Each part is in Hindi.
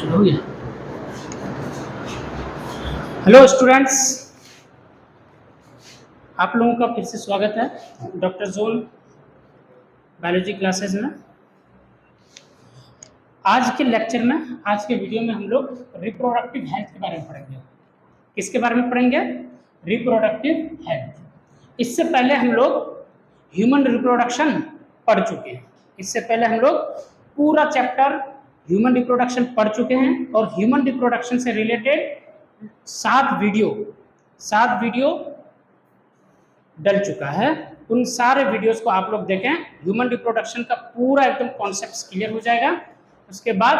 शुरू हो गया। हेलो स्टूडेंट्स, आप लोगों का फिर से स्वागत है डॉक्टर जोन बायोलॉजी क्लासेस में। आज के लेक्चर में, आज के वीडियो में हम लोग रिप्रोडक्टिव हेल्थ के बारे में पढ़ेंगे। किसके बारे में पढ़ेंगे? Reproductive health. इससे पहले हम लोग ह्यूमन रिप्रोडक्शन पढ़ चुके हैं। इससे पहले हम लोग पूरा चैप्टर ह्यूमन रिप्रोडक्शन पढ़ चुके हैं और ह्यूमन रिप्रोडक्शन से रिलेटेड 7 वीडियो डल चुका है। उन सारे वीडियोस को आप लोग देखें, ह्यूमन रिप्रोडक्शन का पूरा एकदम कॉन्सेप्ट क्लियर हो जाएगा। उसके बाद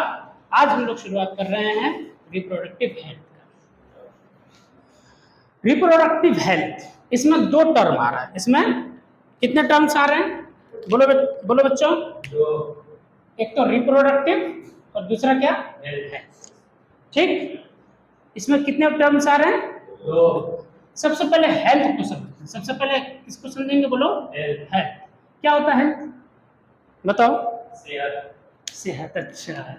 आज हम लोग शुरुआत कर रहे हैं रिप्रोडक्टिव हेल्थ का। रिप्रोडक्टिव हेल्थ, इसमें 2 टर्म आ रहा है। इसमें कितने टर्म्स आ रहे हैं? बोलो बच्चों। एक तो रिप्रोडक्टिव और दूसरा क्या? हेल्थ। ठीक, इसमें कितने टर्म्स आ रहे हैं? 2। सबसे पहले हेल्थ को समझते हैं। सबसे पहले किसको समझेंगे? बोलो। हेल्थ। क्या होता है हेल्थ? बताओ। सेहत। अच्छा है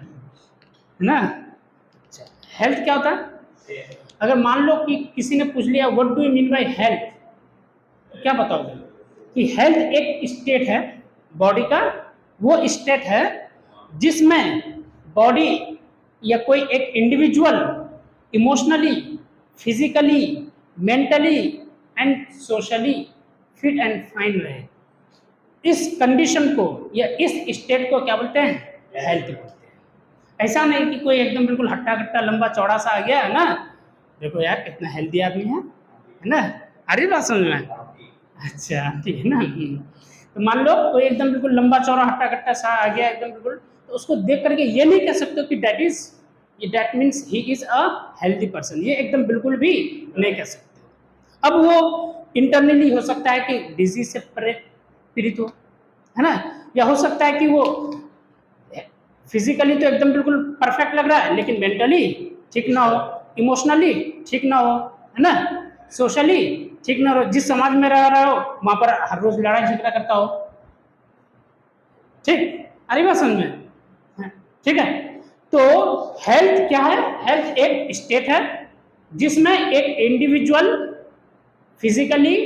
ना। अच्छा, हेल्थ क्या होता है? अगर मान लो कि किसी ने पूछ लिया what do you mean by health, तो क्या बताओगे? कि हेल्थ एक स्टेट है बॉडी का, वो स्टेट है जिसमें बॉडी या कोई एक individual emotionally, physically, mentally and socially fit and fine रहे। इस कंडीशन को या इस स्टेट को क्या बोलते हैं? हेल्थ बोलते हैं। ऐसा नहीं कि कोई एकदम बिल्कुल हट्टा कट्टा लंबा चौड़ा सा आ गया है ना, देखो यार कितना हेल्दी आदमी है ना। आ रही बात समझ में? अच्छा ठीक है ना। तो मान लो कोई एकदम बिल्कुल लंबा चौड़ा हट्टा कट्टा सा आ गया एकदम बिल्कुल, तो उसको देख करके ये नहीं कह सकते कि that means he is a healthy person. ये एकदम बिल्कुल भी नहीं कह सकते। अब वो इंटरनली हो सकता है कि डिजीज से पीड़ित हो, है ना, या हो सकता है कि वो फिजिकली तो एकदम बिल्कुल परफेक्ट लग रहा है लेकिन मेंटली ठीक ना हो, इमोशनली ठीक ना हो, है ना, सोशली ठीक ना हो, जिस समाज में रह रहा हो वहां पर हर रोज लड़ाई झगड़ा करता हो। ठीक, अरे बात समझ में? ठीक है। तो हेल्थ क्या है? हेल्थ एक स्टेट है जिसमें एक individual physically,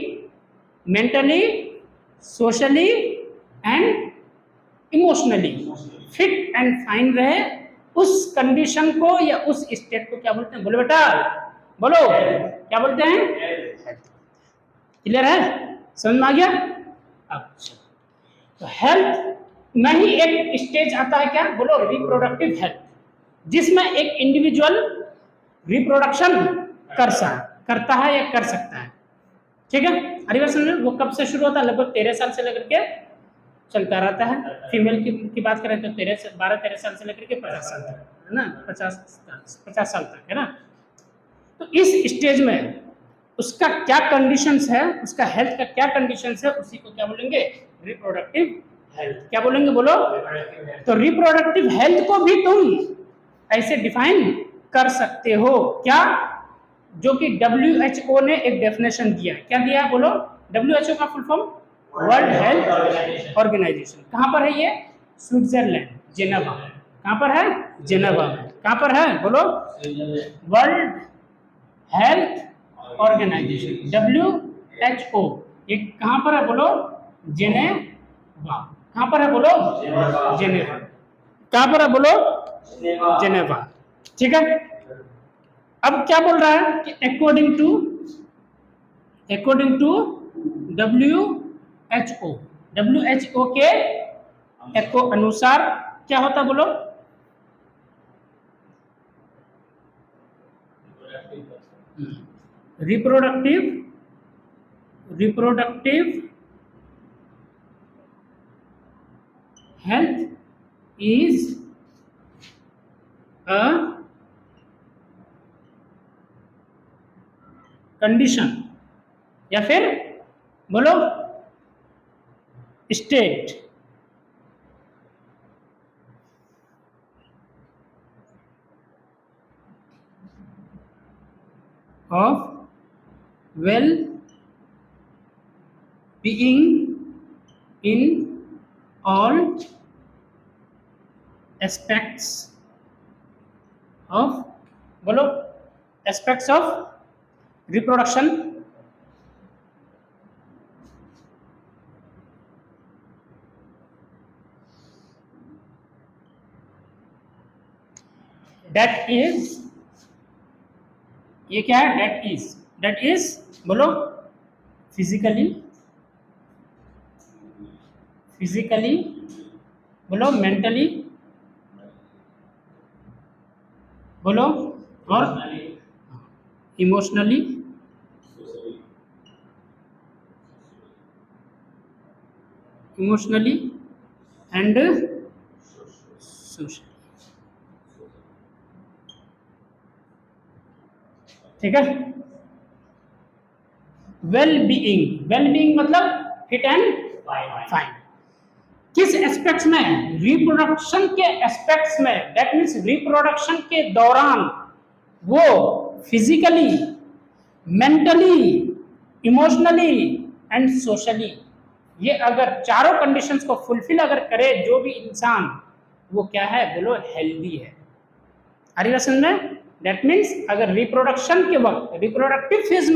mentally, socially and emotionally fit and fine रहे। उस कंडीशन को या उस स्टेट को क्या बोलते हैं? बोलो बेटा, बोलो क्या बोलते हैं? क्लियर है? समझ में आ गया? अच्छा, तो हेल्थ में ही एक स्टेज आता है क्या? बोलो रिप्रोडक्टिव हेल्थ, जिसमें एक इंडिविजुअल रिप्रोडक्शन करता है या कर सकता है। ठीक है, अरे समझ, वो कब से शुरू होता है? लगभग 13 साल से लेकर के चलता रहता है। फीमेल की बात करें तो 12-13 साल से लेकर के 50 साल तक, है ना, 50 साल तक, है ना। तो इस स्टेज में उसका क्या कंडीशंस है, उसका हेल्थ का क्या कंडीशंस है, उसी को क्या बोलेंगे? Reproductive health. क्या बोलेंगे? बोलो। तो रिप्रोडक्टिव हेल्थ को भी तुम ऐसे डिफाइन कर सकते हो क्या? जो कि WHO ने एक डेफिनेशन दिया। क्या दिया? बोलो। WHO का full form world health organization. कहाँ पर है ये? Switzerland, Geneva. कहाँ पर है? जेनेवा में। कहाँ पर है? बोलो। World health organization, WHO। ये कहाँ पर है? बोलो। जेनेवा। कहाँ पर है? बोलो। जेनेवा। कहाँ पर है? बोलो। जेनेवा। ठीक है। अब क्या बोल रहा है कि अकॉर्डिंग टू WHO के अनुसार क्या होता? बोलो। Reproductive health is a condition, या फिर बोलो state of well-being in all aspects of, बोलो, aspects of reproduction. That is, ये क्या है? डेट इज बोलो, फिजिकली बोलो, मेंटली बोलो, और इमोशनली एंड सोशल। ठीक है। वेल बीइंग मतलब फिट एंड फाइन। किस एस्पेक्ट्स में? रिप्रोडक्शन के एस्पेक्ट्स में, दैट मीन्स रिप्रोडक्शन के दौरान वो physically, mentally, emotionally and socially, ये अगर चारों कंडीशंस को फुलफिल अगर करे जो भी इंसान, वो क्या है? बोलो, हेल्दी है। समझ में? दैट मीन्स अगर रिप्रोडक्शन के वक्त, रिप्रोडक्टिव फेज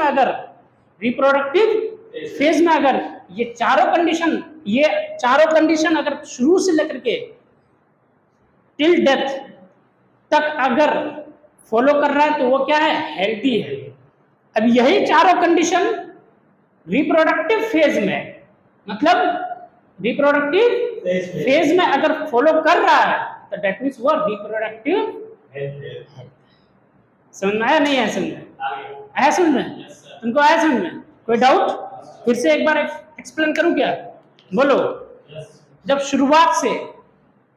में अगर ये चारों कंडीशन अगर शुरू से लेकर के टिल डेथ तक अगर फॉलो कर रहा है तो वो क्या है? हेल्दी है। अब यही चारों कंडीशन रिप्रोडक्टिव फेज में, मतलब रिप्रोडक्टिव फेज में अगर फॉलो कर रहा है तो दैट मीन्स वो रिप्रोडक्टिव हेल्थ। समझ में आया? नहीं आया समझ में? आया समझ में? तुमको आया समझ में? कोई डाउट? फिर से एक बार एक्सप्लेन करूं क्या? बोलो। जब शुरुआत से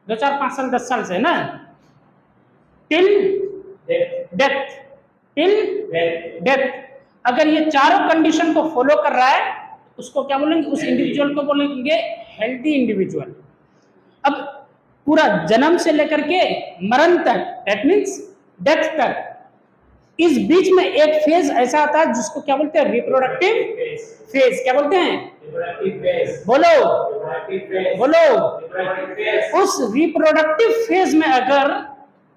2, 4, 5 साल 10 साल से ना टिल डेथ अगर ये चारों कंडीशन को फॉलो कर रहा है उसको क्या बोलेंगे? उस इंडिविजुअल को बोलेंगे हेल्दी इंडिविजुअल। अब पूरा जन्म से लेकर के मरण तक, दैट मीन्स डेथ तक, इस बीच में एक फेज ऐसा आता है जिसको क्या बोलते हैं? Reproductive phase. क्या बोलते हैं? बोलो उस रिप्रोडक्टिव फेज में अगर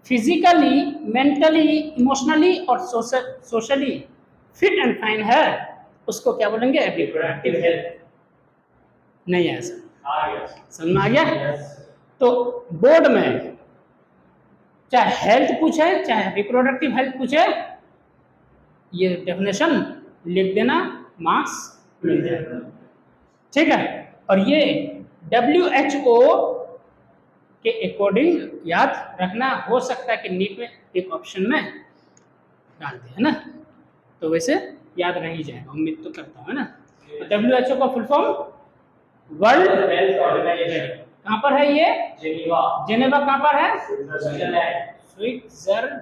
फिजिकली, मेंटली, इमोशनली और सोशली फिट एंड फाइन है, उसको क्या बोलेंगे? Reproductive health. नहीं है ऐसा? समझ में आ गया? तो बोर्ड में चाहे हेल्थ पूछे चाहे रिप्रोडक्टिव हेल्थ पूछे, ये डेफिनेशन लिख देना, मार्क्स मिल जाएगा। ठीक है। और ये WHO के अकॉर्डिंग याद रखना, हो सकता है कि नीट में एक ऑप्शन में डाल दे, है ना? तो वैसे याद रह ही जाएगा, उम्मीद तो करता हूँ, है ना? तो WHO का full form world health organization. कहाँ पर है ये? जेनेवा कहाँ पर है? स्विट्जरलैंड।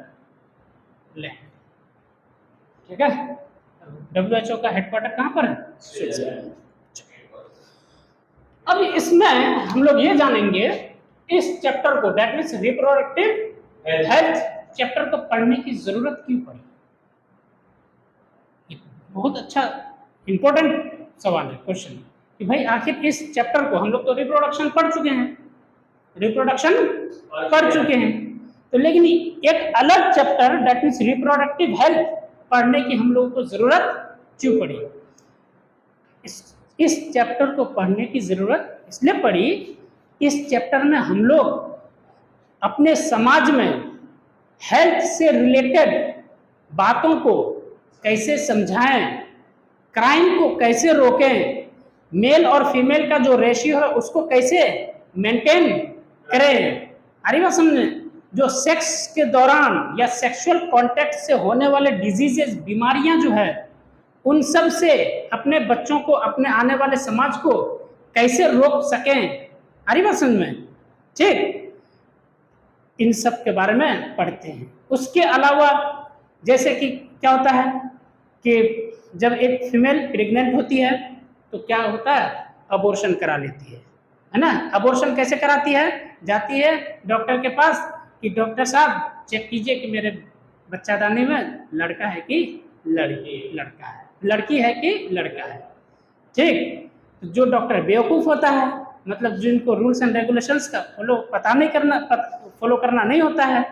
ठीक है। WHO का हेडक्वार्टर कहाँ पर है? स्विट्जरलैंड। अब इसमें हम लोग ये जानेंगे इस चैप्टर को, that means reproductive health chapter को पढ़ने की जरूरत क्यों पड़ी? बहुत अच्छा इंपॉर्टेंट सवाल है, क्वेश्चन, कि भाई आखिर इस चैप्टर को, हम लोग तो रिप्रोडक्शन पढ़ चुके हैं, तो लेकिन एक अलग chapter that means reproductive health पढ़ने की हम लोगों को जरूरत क्यों पड़ी? इस चैप्टर को पढ़ने की जरूरत इसलिए पड़ी, इस चैप्टर में हम लोग अपने समाज में हेल्थ से रिलेटेड बातों को कैसे समझाएं, क्राइम को कैसे रोकें, मेल और फीमेल का जो रेशियो है उसको कैसे मेंटेन करें। अरे बात समझे? जो सेक्स के दौरान या सेक्सुअल कांटेक्ट से होने वाले डिजीजेस, बीमारियां जो है, उन सब से अपने बच्चों को, अपने आने वाले समाज को कैसे रोक सकें। अरे बात समझ में? ठीक, इन सब के बारे में पढ़ते हैं। उसके अलावा जैसे कि क्या होता है कि जब एक फीमेल प्रेग्नेंट होती है तो क्या होता है? अबॉर्शन करा लेती है ना? अबॉर्शन कैसे कराती है? जाती है डॉक्टर के पास कि डॉक्टर साहब चेक कीजिए कि मेरे बच्चादानी में लड़का है कि लड़का है, लड़की है कि लड़का है। ठीक, जो डॉक्टर बेवकूफ़ होता है, मतलब जिनको रूल्स एंड रेगुलेशंस का फॉलो करना नहीं होता है,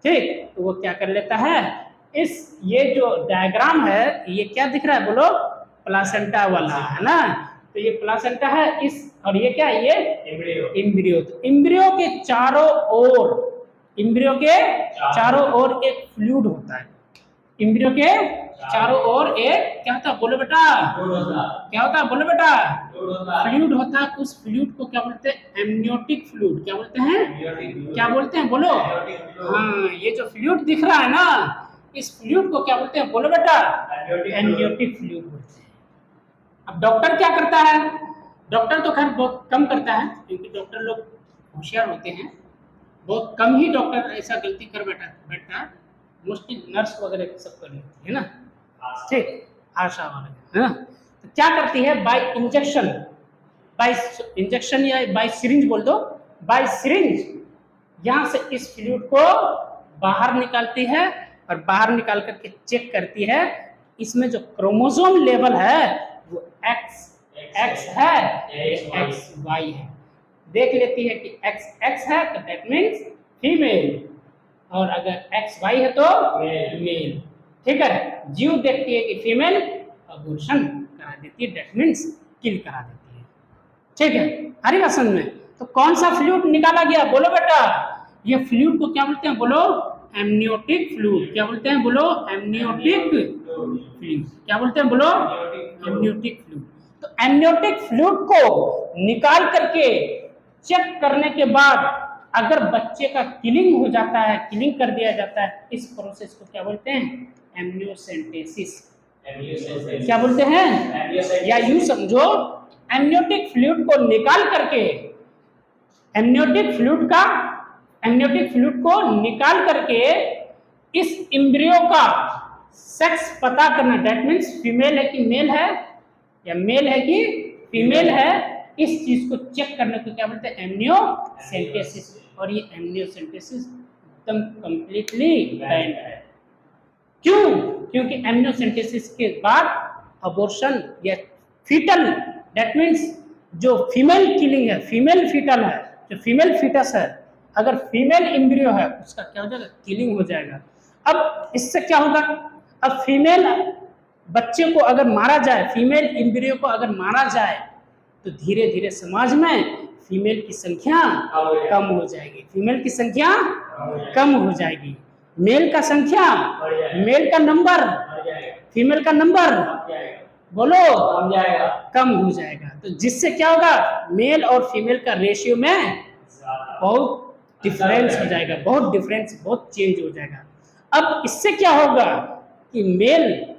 ठीक, तो वो क्या कर लेता है, ये जो डायग्राम है ये क्या दिख रहा है बोलो, प्लासेंटा वाला है ना, तो ये प्लासेंटा है और ये क्या है, ये इम्ब्रियो। तो इम्ब्रियो के चारों ओर एक फ्लूइड होता है। इम्ब्रियो के चारों ओर एक क्या होता है बोलो बेटा, क्या होता है बोलो बेटा, फ्लूइड होता है। उस फ्लूइड को क्या बोलते हैं, एमनियोटिक फ्लूइड। क्या बोलते हैं, क्या बोलते हैं बोलो, हाँ, ये जो फ्लूइड दिख रहा है ना, इस फ्लूइड को क्या बोलते हैं बोलो बेटा, एमनियोटिक फ्लूइड बोलते हैं। अब डॉक्टर क्या करता है, डॉक्टर तो खैर बहुत कम करता है, क्योंकि डॉक्टर लोग होशियार होते हैं, बहुत कम ही डॉक्टर ऐसा गलती कर बैठता है, मोस्टली नर्स वगैरह सब कर लेती है ना, ठीक, आशा वगैरह है ना। तो क्या करती है, बाय इंजेक्शन या बाय सिरिंज बोल दो, बाय सिरिंज यहाँ से इस फ्लूइड को बाहर निकालती है, और बाहर निकाल करके चेक करती है इसमें जो क्रोमोसोम लेवल है वो एक्स है, एक्स वाई है। देख लेती है कि एक्स है तो दैट मीन्स फीमेल, और अगर एक्स वाई है तो मेल। ठीक है, जीव देखती है कि फीमेल, अबॉर्शन करा देती है, दैट मीन्स किल करा देती है। ठीक है, हरी बात समझ में। तो कौन सा फ्लूइड निकाला गया बोलो बेटा, ये फ्लूइड को क्या बोलते हैं बोलो, एमनियोटिक फ्लूइड। क्या बोलते हैं बोलो, एमनियोटिक फ्लूइड। क्या बोलते हैं बोलो, एमनियोटिक फ्लूइड। तो एमनियोटिक फ्लूइड को निकाल करके चेक करने के बाद अगर बच्चे का किलिंग हो जाता है, किलिंग कर दिया जाता है, इस प्रोसेस को क्या बोलते हैं, एमनियोसेंटेसिस। क्या बोलते हैं, या यूं समझो, एमनियोटिक फ्लूइड को निकाल करके, एमनियोटिक फ्लूइड को निकाल करके इस एम्ब्रियो का सेक्स पता करना, दैट मीन्स फीमेल है कि मेल है, या मेल है कि फीमेल है, इस चीज को चेक करने को क्या बोलते हैं, एमनियोसेंटेसिस। और ये एमनियोसेंटेसिस एकदम कंप्लीटली बैंड है। क्यों, क्योंकि एमनियोसेंटेसिस के बाद अबॉर्शन या फीटल, दैट मीन्स जो फीमेल किलिंग है, फीमेल फीटल है, जो फीमेल फीटस है, अगर फीमेल एम्ब्रियो है उसका क्या हो जाएगा, किलिंग हो जाएगा। अब इससे क्या होगा, अब फीमेल बच्चे को अगर मारा जाए, फीमेल एम्ब्रियो को अगर मारा जाए, तो धीरे धीरे समाज में फीमेल की संख्या कम हो जाएगी, फीमेल की संख्या कम हो जाएगी, मेल का संख्या, मेल का नंबर, फीमेल का नंबर बोलो कम हो जाएगा। तो जिससे क्या होगा, मेल और फीमेल का रेशियो में बहुत डिफरेंस हो जाएगा, बहुत चेंज हो जाएगा। अब इससे क्या होगा कि मेल,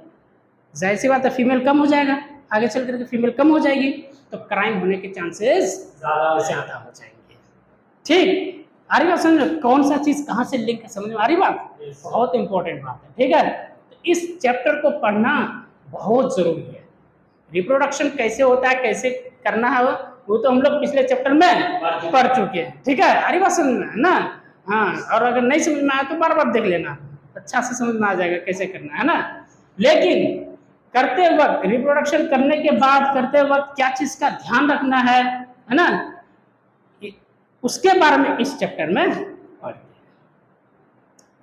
जाहिर सी बात है फीमेल कम हो जाएगा, आगे चल करके फीमेल कम हो जाएगी, तो क्राइम होने के चांसेस ज्यादा हो जाएंगे। ठीक, आ रही बात समझ में, कौन सा चीज कहां से लिंक है, समझ में आ रही बात, बहुत इंपॉर्टेंट बात है। ठीक है, तो इस चैप्टर को पढ़ना बहुत जरूरी है। रिप्रोडक्शन कैसे होता है, कैसे करना है, वो तो हम लोग पिछले चैप्टर में पढ़ चुके हैं। ठीक है, आ रही बात समझ में ना, हाँ, और अगर नहीं समझ में आया तो बार बार देख लेना, अच्छा से समझ में आ जाएगा कैसे करना है ना। लेकिन करते वक्त, रिप्रोडक्शन करने के बाद करते वक्त क्या चीज का ध्यान रखना है ना, उसके बारे में इस चैप्टर में पढ़ते हैं।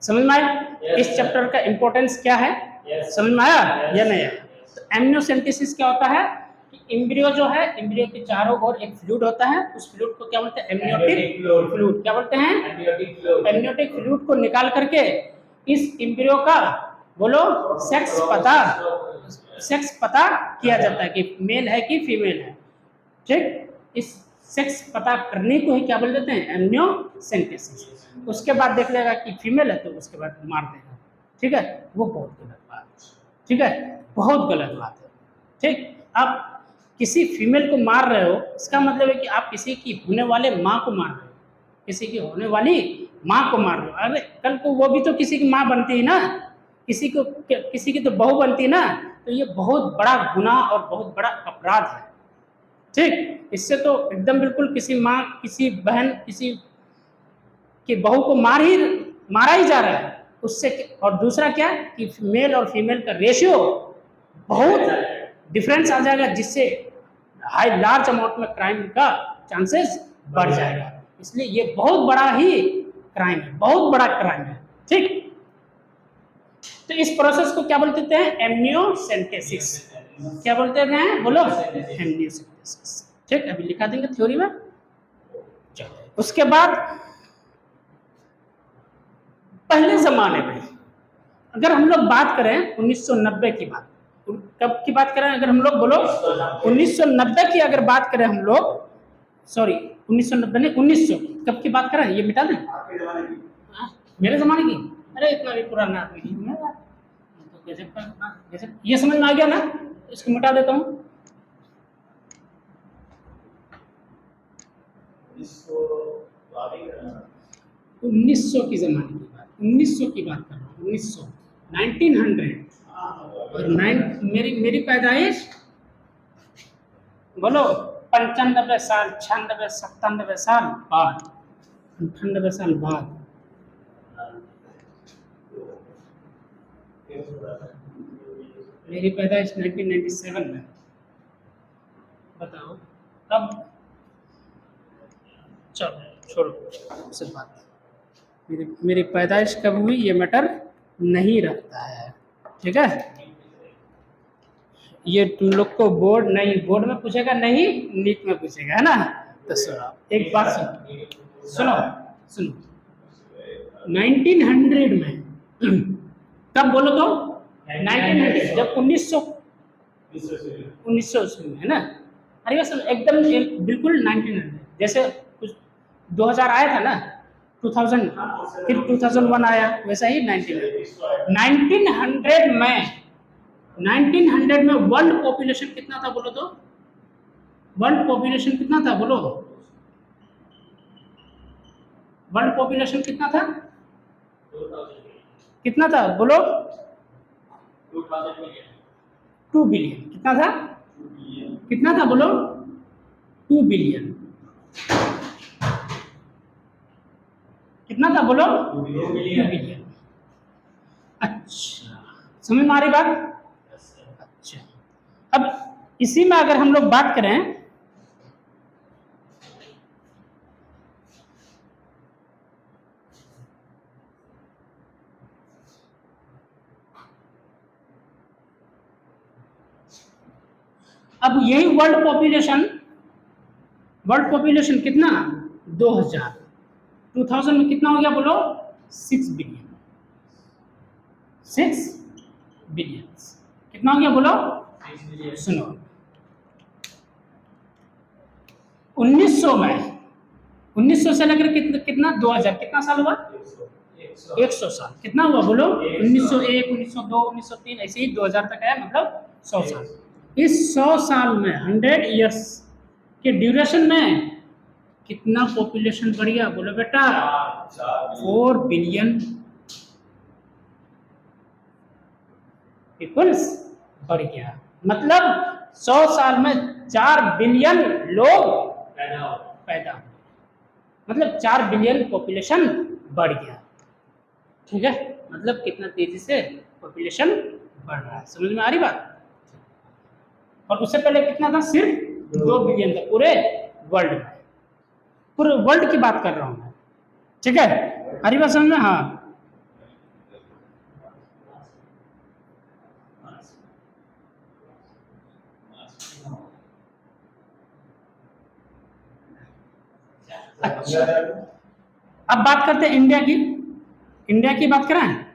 समझ में आया इस चैप्टर का इंपॉर्टेंस क्या है, समझ में आया या नहीं आया। तो एमनियोसेंटेसिस क्या होता है कि एम्ब्रियो जो है, एम्ब्रियो के चारों ओर एक फ्लूइड होता है, उस फ्लूइड को क्या बोलते हैं, एमनियोटिक फ्लूइड। क्या बोलते हैं, एमनियोटिक फ्लूइड को निकाल करके इस एम्ब्रियो का बोलो सेक्स पता किया जाता है कि मेल है कि फीमेल है। ठीक, इस सेक्स पता करने को ही क्या बोल देते हैं, एमनियोसेंटेसिस। उसके बाद देख लेगा कि फीमेल है तो उसके बाद मार देगा। ठीक है, वो बहुत गलत बात है। ठीक है, बहुत गलत बात है। ठीक, आप किसी फीमेल को मार रहे हो, इसका मतलब है कि आप किसी की होने वाले माँ को मार रहे हो, किसी की होने वाली माँ को मार रहे हो। अरे कल को वो भी तो किसी की माँ बनती है ना, किसी की तो बहू बनती है ना, तो ये बहुत बड़ा गुनाह और बहुत बड़ा अपराध है। ठीक, इससे तो एकदम बिल्कुल किसी माँ, किसी बहन, किसी की बहू को मारा ही जा रहा है उससे। और दूसरा क्या कि मेल और फीमेल का रेशियो बहुत डिफरेंस आ जाएगा, जिससे लार्ज अमाउंट में क्राइम का चांसेस बढ़ जाएगा। इसलिए ये बहुत बड़ा ही क्राइम है, बहुत बड़ा क्राइम है। ठीक। तो इस प्रोसेस को क्या बोलते हैं? एमनियोसेंटेसिस। क्या बोलते हैं? बोलो, एमनियोसेंटेसिस। ठीक, अभी लिखा देंगे थ्योरी में। चलो, उसके बाद पहले जमाने में अगर हम लोग बात करें 1990 की बात, कब की बात करें अगर हम लोग, बोलो 1990 की अगर बात करें हम लोग, सॉरी 1990 नहीं 1900 की, कब की बात करें? ये मिटा दें, मेरे जमाने की। अरे इतना भी पुराना आदमी नहीं हूं मैं यार, तो गजब, ये समझ में आ गया ना? इसको मिटा देता हूँ। 1900 की जमाने की बात, 1900 की बात कर रहा हूँ, 1900 1900 और मेरी पैदाइश बोलो 95 साल, 96, 97 साल बाद, 98 साल बाद। मेरी पैदाइश 1997 में। बताओ कब? चलो छोड़ो सब बात। मेरी पैदाइश कब हुई ये मैटर नहीं रखता है, ठीक है? ये तुम लोग को बोर्ड में पूछेगा नहीं, नीट में पूछेगा, है ना? तो सुनो, एक बात सुनो 1900 में तब बोलो तो 1900, जब 1900 में, है ना? अरे बस एकदम बिल्कुल 1900, जैसे कुछ 2000 आया था ना, 2000 फिर 2001 आया, वैसा ही 1900 में वर्ल्ड पॉपुलेशन कितना था बोलो तो? वर्ल्ड पॉपुलेशन कितना था बोलो? वर्ल्ड पॉपुलेशन कितना था? कितना था बोलो? 2 बिलियन। कितना था? कितना था बोलो? 2 बिलियन। कितना था बोलो? 2 बिलियन। अच्छा, समझ में आ रही बात? अच्छा, अब इसी में अगर हम लोग बात करें, अब यही वर्ल्ड पॉपुलेशन कितना? 2000 में कितना हो गया बोलो? 6 बिलियन। 6 बिलियन कितना हो गया बोलो? सुनो, 1900 में, 1900 से लेकर कितना 2000 कितना साल हुआ? 100 साल। कितना हुआ बोलो? 1901, 1902, 1903, ऐसे ही 2000 तक है, मतलब 100 साल। इस 100 साल में 100 इयर्स के ड्यूरेशन में कितना पॉपुलेशन बढ़ गया बोलो बेटा? 4 बिलियन पीपल्स बढ़ गया। मतलब 100 साल में 4 बिलियन लोग पैदा हुए, मतलब 4 बिलियन पॉपुलेशन बढ़ गया, ठीक है? मतलब कितना तेजी से पॉपुलेशन बढ़ रहा है, समझ में आ रही बात? और उससे पहले कितना था? सिर्फ 2 बिलियन था पूरे वर्ल्ड में। पूरे वर्ल्ड की बात कर रहा हूं मैं, ठीक है? आ रही बात समझ में? हाँ, अच्छा, अब बात करते हैं इंडिया की। इंडिया की बात करें,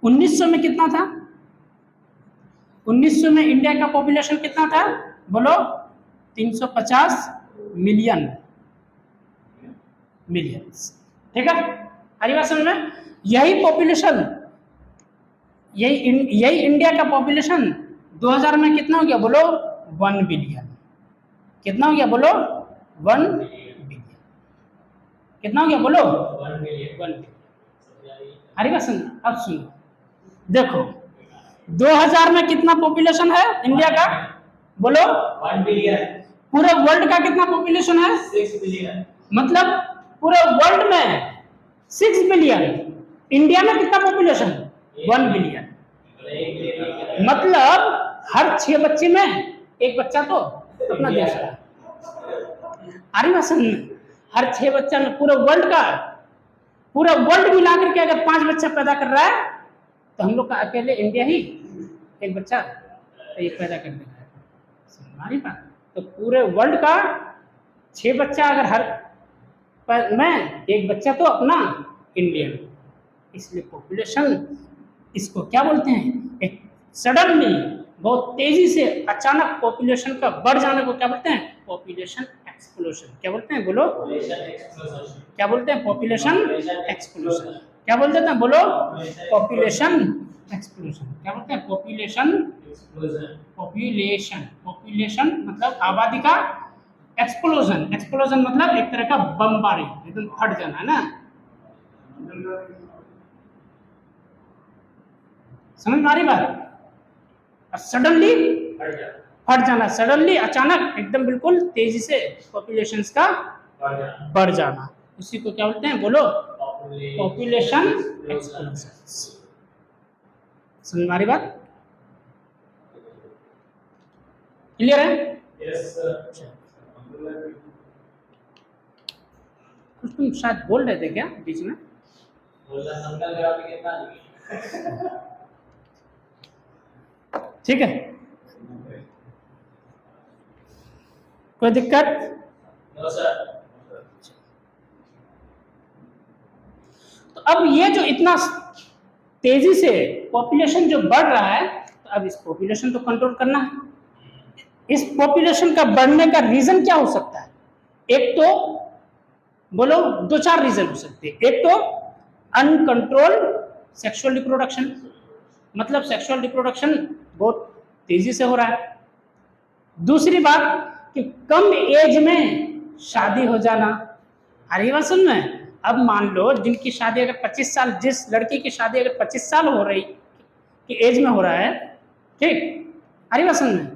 1900 में कितना था? 1900 में इंडिया का पॉपुलेशन कितना था बोलो? 350 मिलियन, ठीक है? हरी बात समझ में? यही पॉपुलेशन, यही इंडिया का पॉपुलेशन 2000 में कितना हो गया बोलो? 1 बिलियन। कितना हो गया बोलो? 1 बिलियन। कितना हो गया बोलो? 1 बिलियन। हरी बात समझ? अब सुनो, देखो 2000 में कितना पॉपुलेशन है इंडिया का बोलो? 1 बिलियन। पूरे वर्ल्ड का कितना पॉपुलेशन है? 6 बिलियन। मतलब पूरे वर्ल्ड में 6 बिलियन। इंडिया में कितना पॉपुलेशन? 1 बिलियन। मतलब हर 6 बच्चे में एक बच्चा तो अपना देश का। अरे हर 6 बच्चा में पूरे वर्ल्ड का पूरा वर्ल्ड मिला करके अगर 5 बच्चा पैदा कर रहा है तो हम लोग का अकेले इंडिया ही एक बच्चा तो ये पैदा कर दे रहा है। हमारी बात तो पूरे वर्ल्ड का 6 बच्चा अगर हर में एक बच्चा तो अपना इंडियन, इसलिए पॉपुलेशन इसको क्या बोलते हैं, एक सडनली बहुत तेजी से अचानक पॉपुलेशन का बढ़ जाने को क्या बोलते हैं, पॉपुलेशन एक्सप्लोजन। क्या बोलते हैं बोलो, क्या बोलते हैं, पॉपुलेशन एक्सप्लोजन। क्या बोलते हैं बोलो, पॉपुलेशन एक्सप्लोजन। क्या बोलते हैं, पॉपुलेशन पॉपुलेशन पॉपुलेशन मतलब आबादी का एक्सप्लोजन। एक्सप्लोजन मतलब एक तरह का बमबारी, एकदम फट जाना है ना, समझ में आ रही बात। सडनली फट जाना, सडनली अचानक एकदम बिल्कुल तेजी से पॉपुलेशंस का बढ़ जाना, उसी को क्या बोलते हैं बोलो, पॉपुलेशन एक्सप्लोजन। समझ में आ रही बात, क्लियर है? यस कुछ तुम शायद बोल रहे थे क्या बीच में? ठीक है, कोई दिक्कत? No sir. तो अब ये जो इतना तेजी से पॉपुलेशन जो बढ़ रहा है, तो अब इस पॉपुलेशन तो कंट्रोल करना है। इस पॉपुलेशन का बढ़ने का रीजन क्या हो सकता है? एक तो बोलो 2-4 रीजन हो सकते हैं। एक तो अनकंट्रोल्ड सेक्सुअल रिप्रोडक्शन, मतलब सेक्सुअल रिप्रोडक्शन बहुत तेजी से हो रहा है। दूसरी बात कि कम एज में शादी हो जाना। अरे बात सुन में, अब मान लो जिनकी शादी अगर 25 साल, जिस लड़की की शादी अगर 25 साल हो रही कि एज में हो रहा है, ठीक, अरे बात सुन में,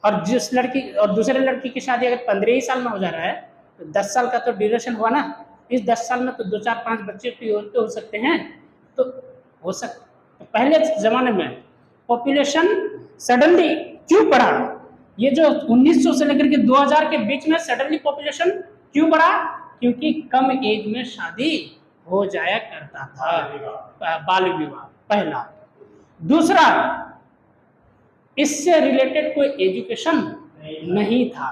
और जिस लड़की और दूसरे लड़की की शादी अगर 15 ही साल में हो जा रहा है, तो 10 साल का तो ड्यूरेशन हुआ ना। इस 10 साल में तो 2-4-5 बच्चे तो हो सकते हैं, तो हो सकता। तो पहले जमाने में पॉपुलेशन सडनली क्यों बढ़ा? ये जो 1900 से लेकर के 2000 के बीच में सडनली पॉपुलेशन क्यों बढ़ा? क्योंकि कम एज में शादी हो जाया करता था, बाल विवाह पहला। दूसरा, इससे रिलेटेड कोई एजुकेशन नहीं था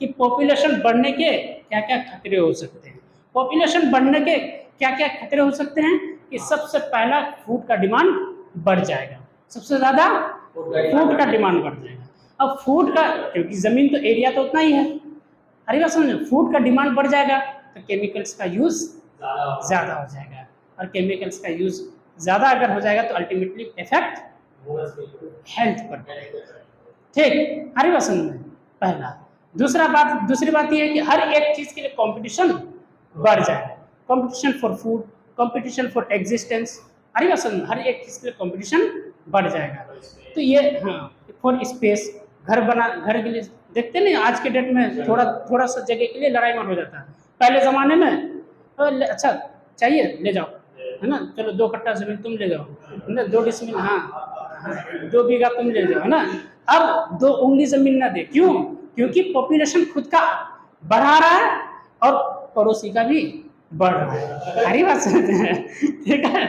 कि पॉपुलेशन बढ़ने के क्या क्या खतरे हो सकते हैं। पॉपुलेशन बढ़ने के क्या क्या खतरे हो सकते हैं कि सबसे पहला फूड का डिमांड बढ़ जाएगा, सबसे ज़्यादा फूड का डिमांड बढ़ जाएगा। अब फूड का, क्योंकि ज़मीन तो एरिया तो उतना ही है, अरे बात समझो, फूड का डिमांड बढ़ जाएगा तो केमिकल्स का यूज़ ज़्यादा हो जाएगा, और केमिकल्स का यूज़ ज़्यादा अगर हो जाएगा तो अल्टीमेटली इफेक्ट हेल्थ पर पड़ेगा। ठीक, अरे बात समझ में, पहला। दूसरी बात यह है कि हर एक चीज़ के लिए कंपटीशन बढ़ जाएगा। Competition for food, competition for existence, अरे बात समझ में, हर एक चीज़ के लिए कंपटीशन बढ़ जाएगा। तो ये, हाँ, फॉर स्पेस, घर के लिए देखते नहीं, आज के डेट में थोड़ा सा जगह के लिए लड़ाई मार हो जाता है। पहले ज़माने में अच्छा चाहिए ले जाओ, है ना, चलो 2 कट्टा जमीन तुम ले जाओ, है ना, 2 डिसमिल, हाँ 2 बीघा तुम ले जाओ, है ना। अब 2 उंगली जमीन ना दे, क्यों? क्योंकि पॉपुलेशन खुद का बढ़ा रहा है और पड़ोसी का भी बढ़ रहा है। हरी बात समझते हैं, ठीक है,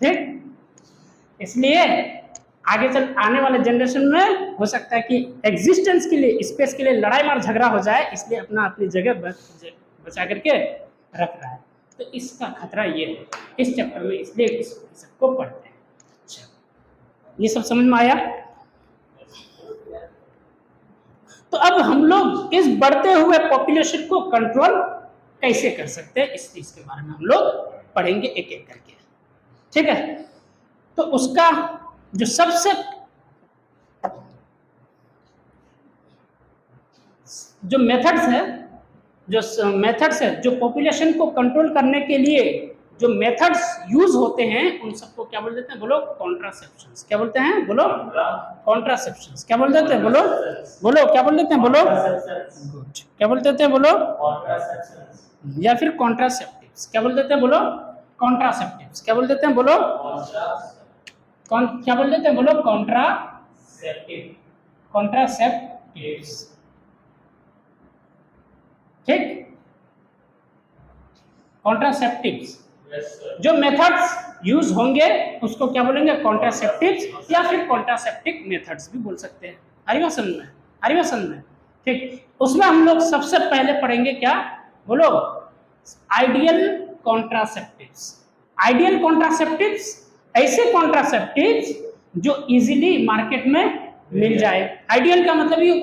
ठीक। इसलिए आगे चल आने वाले जनरेशन में हो सकता है कि एग्जिस्टेंस के लिए, स्पेस के लिए लड़ाई मार झगड़ा हो जाए, इसलिए अपनी जगह बचा करके रख रहा है। तो इसका खतरा ये है इस चैप्टर में, इसलिए इस सबको पढ़ते हैं। अच्छा, ये सब समझ में आया? तो अब हम लोग इस बढ़ते हुए पॉपुलेशन को कंट्रोल कैसे कर सकते हैं, इस चीज के बारे में हम लोग पढ़ेंगे एक एक करके, ठीक है। तो उसका जो सबसे जो मेथड्स है जो पॉपुलेशन को कंट्रोल करने के लिए जो मेथड्स यूज होते हैं, उन सबको क्या बोल देते हैं बोलो, कॉन्ट्रासेप्शंस। क्या बोलते हैं बोलो, कॉन्ट्रासेप्शंस। क्या बोल देते हैं बोलो, क्या बोल देते हैं बोलो, गुड। क्या बोल देते हैं बोलो, या फिर कॉन्ट्रासेप्टिव्स। क्या बोल देते हैं बोलो, कॉन्ट्रासेप्टिव्स। क्या बोल देते हैं बोलो, क्या बोल देते हैं बोलो, कॉन्ट्रासेप्टिव्स, ठीक। कॉन्ट्रासेप्टिव्स। Yes, sir. जो मेथड्स यूज होंगे उसको क्या बोलेंगे, कॉन्ट्रासेप्टिव्स या फिर कॉन्ट्रासेप्टिक मेथड्स भी बोल सकते हैं। आरिवा समझ में, आरिवा समझ में, ठीक। उसमें हम लोग सबसे पहले पढ़ेंगे क्या, बोलो, आइडियल कॉन्ट्रासेप्टिव्स। आइडियल कॉन्ट्रासेप्टिव्स ऐसे कॉन्ट्रासेप्टिव्स जो इजीली मार्केट में मिल जाए। आइडियल का मतलब ये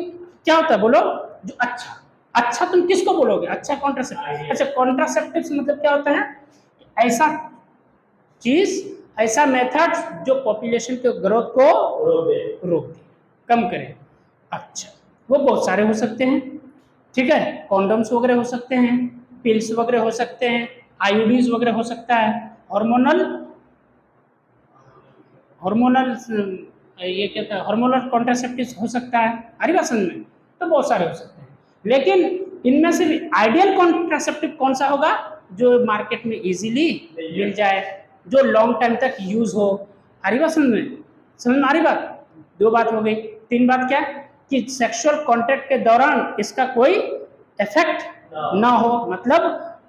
क्या होता है, बोलो, जो अच्छा। अच्छा तुम किसको बोलोगे, अच्छा कॉन्ट्रासेप्टिव। अच्छा, कॉन्ट्रासेप्टिव्स मतलब क्या होता है, ऐसा चीज, ऐसा मेथड जो पॉपुलेशन के ग्रोथ को रोक दे, कम करे। अच्छा, वो बहुत सारे हो सकते हैं, ठीक है। कॉन्डम्स वगैरह हो सकते हैं, पिल्स वगैरह हो सकते हैं, आईयूडीज वगैरह हो सकता है, हार्मोनल ये क्या था, हार्मोनल कॉन्ट्रासेप्टिव्स हो सकता है। हरी बात समझ में, तो बहुत सारे हो सकते हैं, लेकिन इनमें से भी आइडियल कॉन्ट्रासेप्टिव कौन सा होगा, जो मार्केट में इजीली मिल जाए, जो लॉन्ग टाइम तक यूज हो। हरी बात समझ में, समझ में आ रही बात। दो बात हो गई। तीन बात क्या, कि सेक्सुअल कॉन्टैक्ट के दौरान इसका कोई इफेक्ट ना हो, मतलब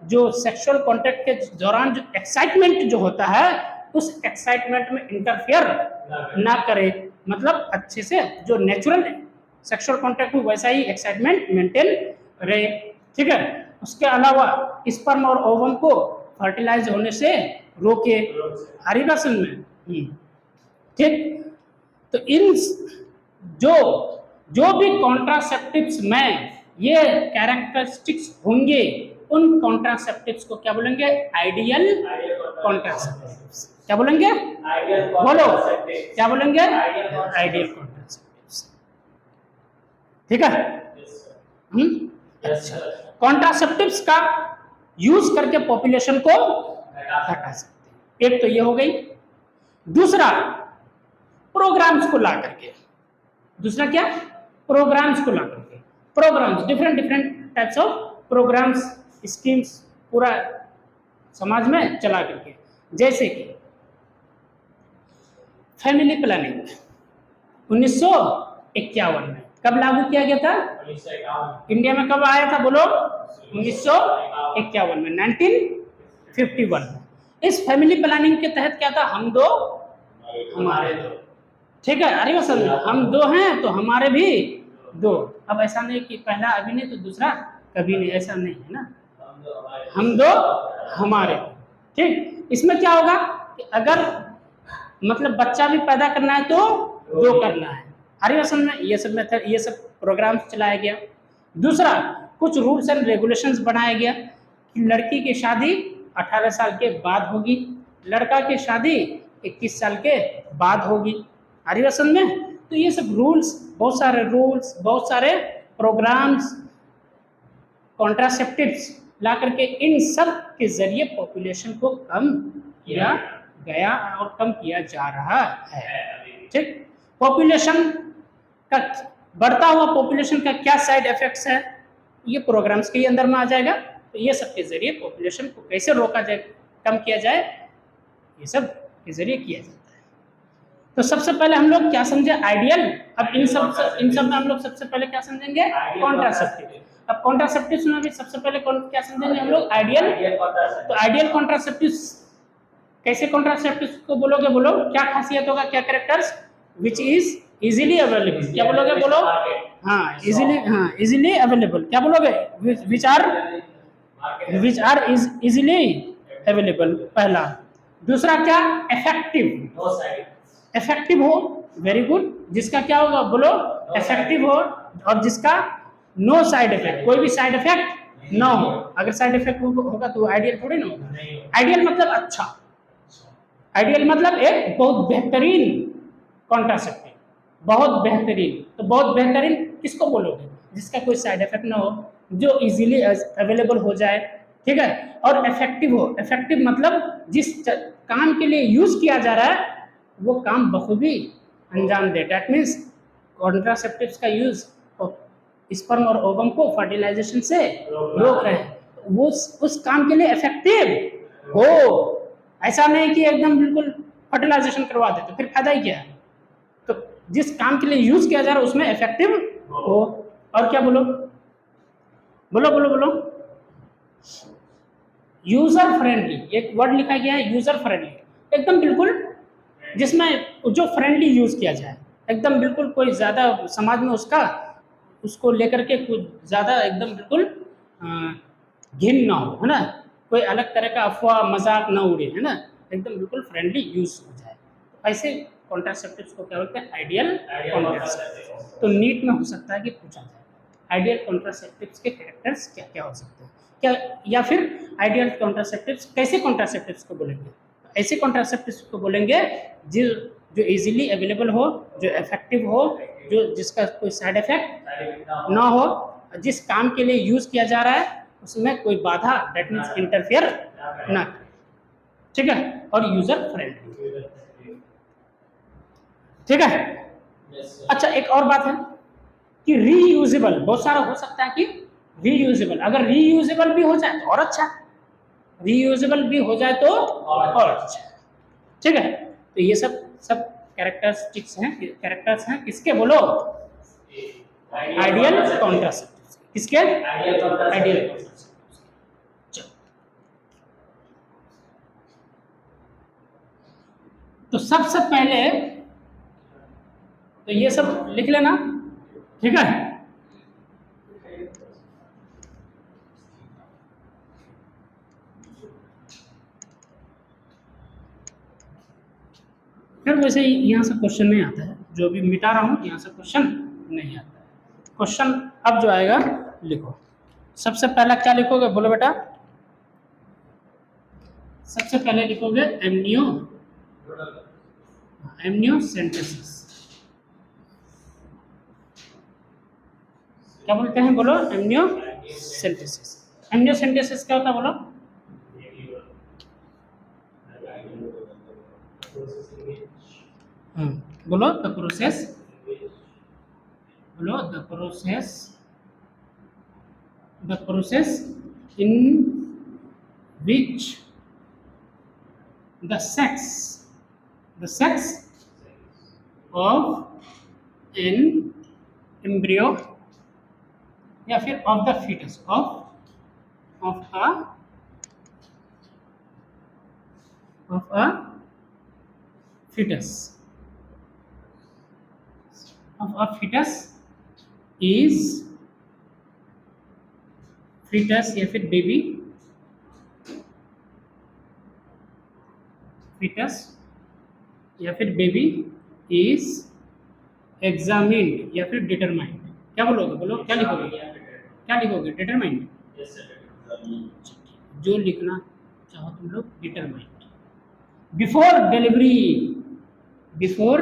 जो सेक्सुअल कॉन्टैक्ट के दौरान जो एक्साइटमेंट जो होता है, उस एक्साइटमेंट में इंटरफियर ना करे, मतलब अच्छे से जो नेचुरल सेक्सुअल कॉन्टैक्ट हो वैसा ही एक्साइटमेंट मेंटेन रहे, ठीक है। उसके अलावा स्पर्म और ओवम को फर्टिलाइज होने से रोके। हरी बात समझ में, ठीक। तो इन जो भी कॉन्ट्रासेप्टिव्स में ये कैरेक्टरिस्टिक्स होंगे, उन कॉन्ट्रासेप्टिव्स को क्या बोलेंगे, आइडियल कॉन्ट्रासेप्टिव्स। क्या बोलेंगे, बोलो, क्या बोलेंगे, आइडियल कॉन्ट्रासेप्टिव्स, ठीक है। अच्छा, कॉन्ट्रासेप्टिव्स का यूज करके पॉपुलेशन को हटा सकते हैं। एक तो ये हो गई। दूसरा, प्रोग्राम्स को ला करके, दूसरा क्या, प्रोग्राम्स को ला करके, programmes, different types of programmes, schemes पूरा समाज में चला करके, जैसे कि फैमिली प्लानिंग 1951 में कब लागू किया गया था, इंडिया में कब आया था, बोलो, 1951 में, 1951 में। इस फैमिली प्लानिंग के तहत क्या था, हम दो हमारे दो, ठीक है। अरे वसन, हम दो हैं तो हमारे भी दो। अब ऐसा नहीं कि पहला अभी नहीं तो दूसरा कभी नहीं, ऐसा नहीं है ना, हम दो हमारे, ठीक। इसमें क्या होगा कि अगर मतलब बच्चा भी पैदा करना है तो दो करना है। हरी वसन में ये सब मेथड, ये सब प्रोग्राम चलाया गया। दूसरा, कुछ रूल्स एंड रेगुलेशंस बनाया गया कि लड़की की शादी 18 साल के बाद होगी, लड़का की शादी 21 साल के बाद होगी। हरी वसन में, तो ये सब रूल्स, बहुत सारे प्रोग्राम्स, कॉन्ट्रासेप्टिव्स ला करके इन सब के जरिए पॉपुलेशन को कम किया गया और कम किया जा रहा है, ठीक। पॉपुलेशन का बढ़ता हुआ पॉपुलेशन का क्या साइड इफेक्ट्स है, ये प्रोग्राम्स के अंदर में आ जाएगा। तो ये सब के जरिए पॉपुलेशन को कैसे रोका जाए, कम किया जाए, ये सब के जरिए किया जाता है। तो सबसे पहले हम लोग क्या समझे, आइडियल। अब इन सब में हम लोग सबसे पहले क्या समझेंगे, कॉन्ट्रासेप्टिव। अब कॉन्ट्रासेप्टिव्स में भी सबसे पहले क्या समझेंगे हम लोग, आइडियल। तो आइडियल कॉन्ट्रासेप्टिव्स, कैसे कॉन्ट्रासेप्टिव्स को बोलोगे, बोलो, क्या खासियत होगा, क्या characters, which is easily available, क्या बोलोगे, बोलो, हाँ, इजीली अवेलेबल, क्या बोलोगे, विच आर इजीली अवेलेबल, पहला। दूसरा क्या, इफेक्टिव हो, वेरी गुड, जिसका क्या होगा, बोलो, इफेक्टिव हो, और जिसका नो साइड इफेक्ट, कोई भी साइड इफेक्ट ना हो। अगर साइड इफेक्ट होगा तो आइडियल थोड़ी ना होगा। आइडियल मतलब अच्छा, आइडियल मतलब एक बहुत बेहतरीन कॉन्ट्रासेप्टिव, बहुत बेहतरीन। तो बहुत बेहतरीन किसको बोलोगे, जिसका कोई साइड इफेक्ट ना हो, जो इजीली अवेलेबल हो जाए, ठीक है, और इफेक्टिव हो। इफेक्टिव मतलब जिस काम के लिए यूज किया जा रहा है वो काम बखूबी अंजाम दे। दैट मीन्स कॉन्ट्रासेप्टिव्स का यूज स्पर्म और ओवम को फर्टिलाइजेशन से रोक रहे हैं, वो उस काम के लिए इफेक्टिव हो। ऐसा नहीं कि एकदम बिल्कुल फर्टिलाइजेशन करवा दे तो फिर फायदा ही क्या है। तो जिस काम के लिए यूज किया जा रहा है उसमें इफेक्टिव हो। और क्या बोलो, बोलो बोलो बोलो, यूजर फ्रेंडली, एक वर्ड लिखा गया है यूजर फ्रेंडली, एकदम बिल्कुल जिसमें जो फ्रेंडली यूज किया जाए, एकदम बिल्कुल कोई ज़्यादा समाज में उसको लेकर के कुछ ज़्यादा एकदम बिल्कुल घिन ना हो, है ना, कोई अलग तरह का अफवाह मजाक ना उड़े, है ना, एकदम बिल्कुल फ्रेंडली यूज हो जाए। तो ऐसे कॉन्ट्रासेप्टिव्स को क्या बोलते हैं? Ideal contraceptive. तो नीट में हो सकता है कि पूछा जाए आइडियल कॉन्ट्रासेप्टिव्स के कैरेक्टर्स क्या क्या हो सकते हैं, क्या, या फिर आइडियल कॉन्ट्रासेप्टिव्स कैसे कॉन्ट्रासेप्टिव्स को बोलेंगे? ऐसे कॉन्ट्रासेप्टिव्स को बोलेंगे जो इजीली अवेलेबल हो, जो इफेक्टिव हो, जो जिसका कोई साइड इफेक्ट ना हो, जिस काम के लिए यूज किया जा रहा है उसमें कोई बाधा, दैट मीन्स इंटरफेयर ना करे, ठीक है, और यूजर फ्रेंडली, ठीक है। अच्छा, एक और बात है कि रीयूजेबल, बहुत सारा हो सकता है कि रीयूजेबल, अगर रीयूजेबल भी हो जाए तो और अच्छा, रीयूजेबल भी हो जाए तो और अच्छा, ठीक है। तो ये सब कैरेक्टरिस्टिक्स हैं, कैरेक्टर्स हैं किसके, बोलो, आइडियल कॉन्ट्रासेप्टिव्स, किसके? Ideal contraceptives. तो सबसे पहले तो ये सब लिख लेना, ठीक है। फिर वैसे ही यहाँ से क्वेश्चन नहीं आता है, जो भी मिटा रहा हूँ यहाँ से क्वेश्चन नहीं आता है। क्वेश्चन अब जो आएगा लिखो, सबसे पहला क्या लिखोगे, बोलो बेटा? सबसे पहले लिखोगे एमनियोसेंटेसिस। क्या बोलते हैं, बोलो? एमनियोसेंटेसिस। एमनियोसेंटेसिस क्या होता है, बोलो? बोलो द प्रोसेस, बोलो the process in which the sex of an embryo या फिर of the fetus of a fetus is fetus या फिर बेबी, fetus या फिर बेबी इज एग्जामिन्ड या फिर डिटरमाइंड। क्या बोलोगे, बोलो क्या लिखोगे, क्या लिखोगे? डिटरमाइंड, जो लिखना चाहो तुम लोग, डिटरमाइंड। बिफोर डिलीवरी, बिफोर,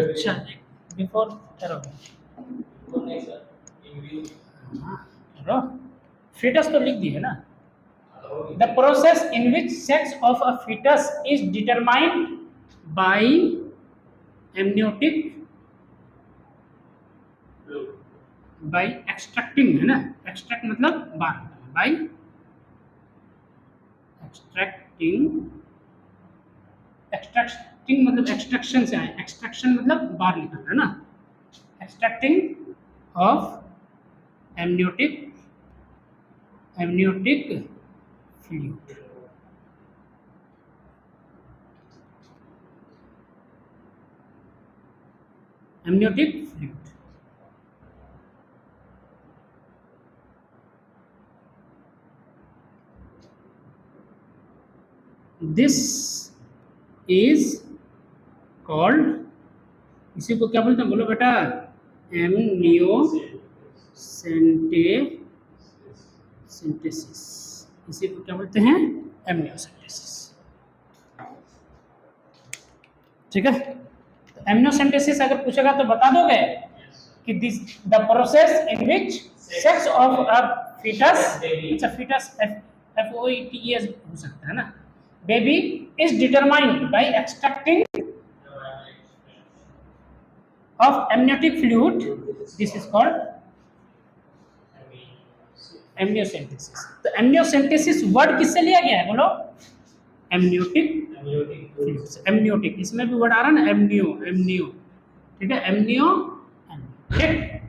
अच्छा, बिफोर करो, चलो fetus तो लिख दिए ना। The process in which sex of a fetus is determined by amniotic, by extracting, है ना, extract मतलब बाहर निकालना, by extracting मतलब extraction से आए, extraction मतलब बाहर निकालना, है ना, extracting of amniotic fluid, amniotic fluid। This is called, इसी को क्या बोलते हैं, बोलो बेटा? एमनियोसेंटेसिस। इसी को क्या बोलते हैं? एमनियोसेंटेसिस, ठीक है। एमनियोसेंटेसिस अगर पूछेगा तो बता दोगे कि this the process in which sex of a foetus, अच्छा फीटस FOETES हो सकता है ना, baby is determined by extracting of amniotic fluid, this is called amniocentesis. तो एमनियोसेंटेसिस वर्ड किससे लिया गया है, बोलो? एमनियोटिक, एमनियोटिक, इसमें भी वर्ड आ रहा है ना, एमनियो, ठीक है, एमनियो, ठीक।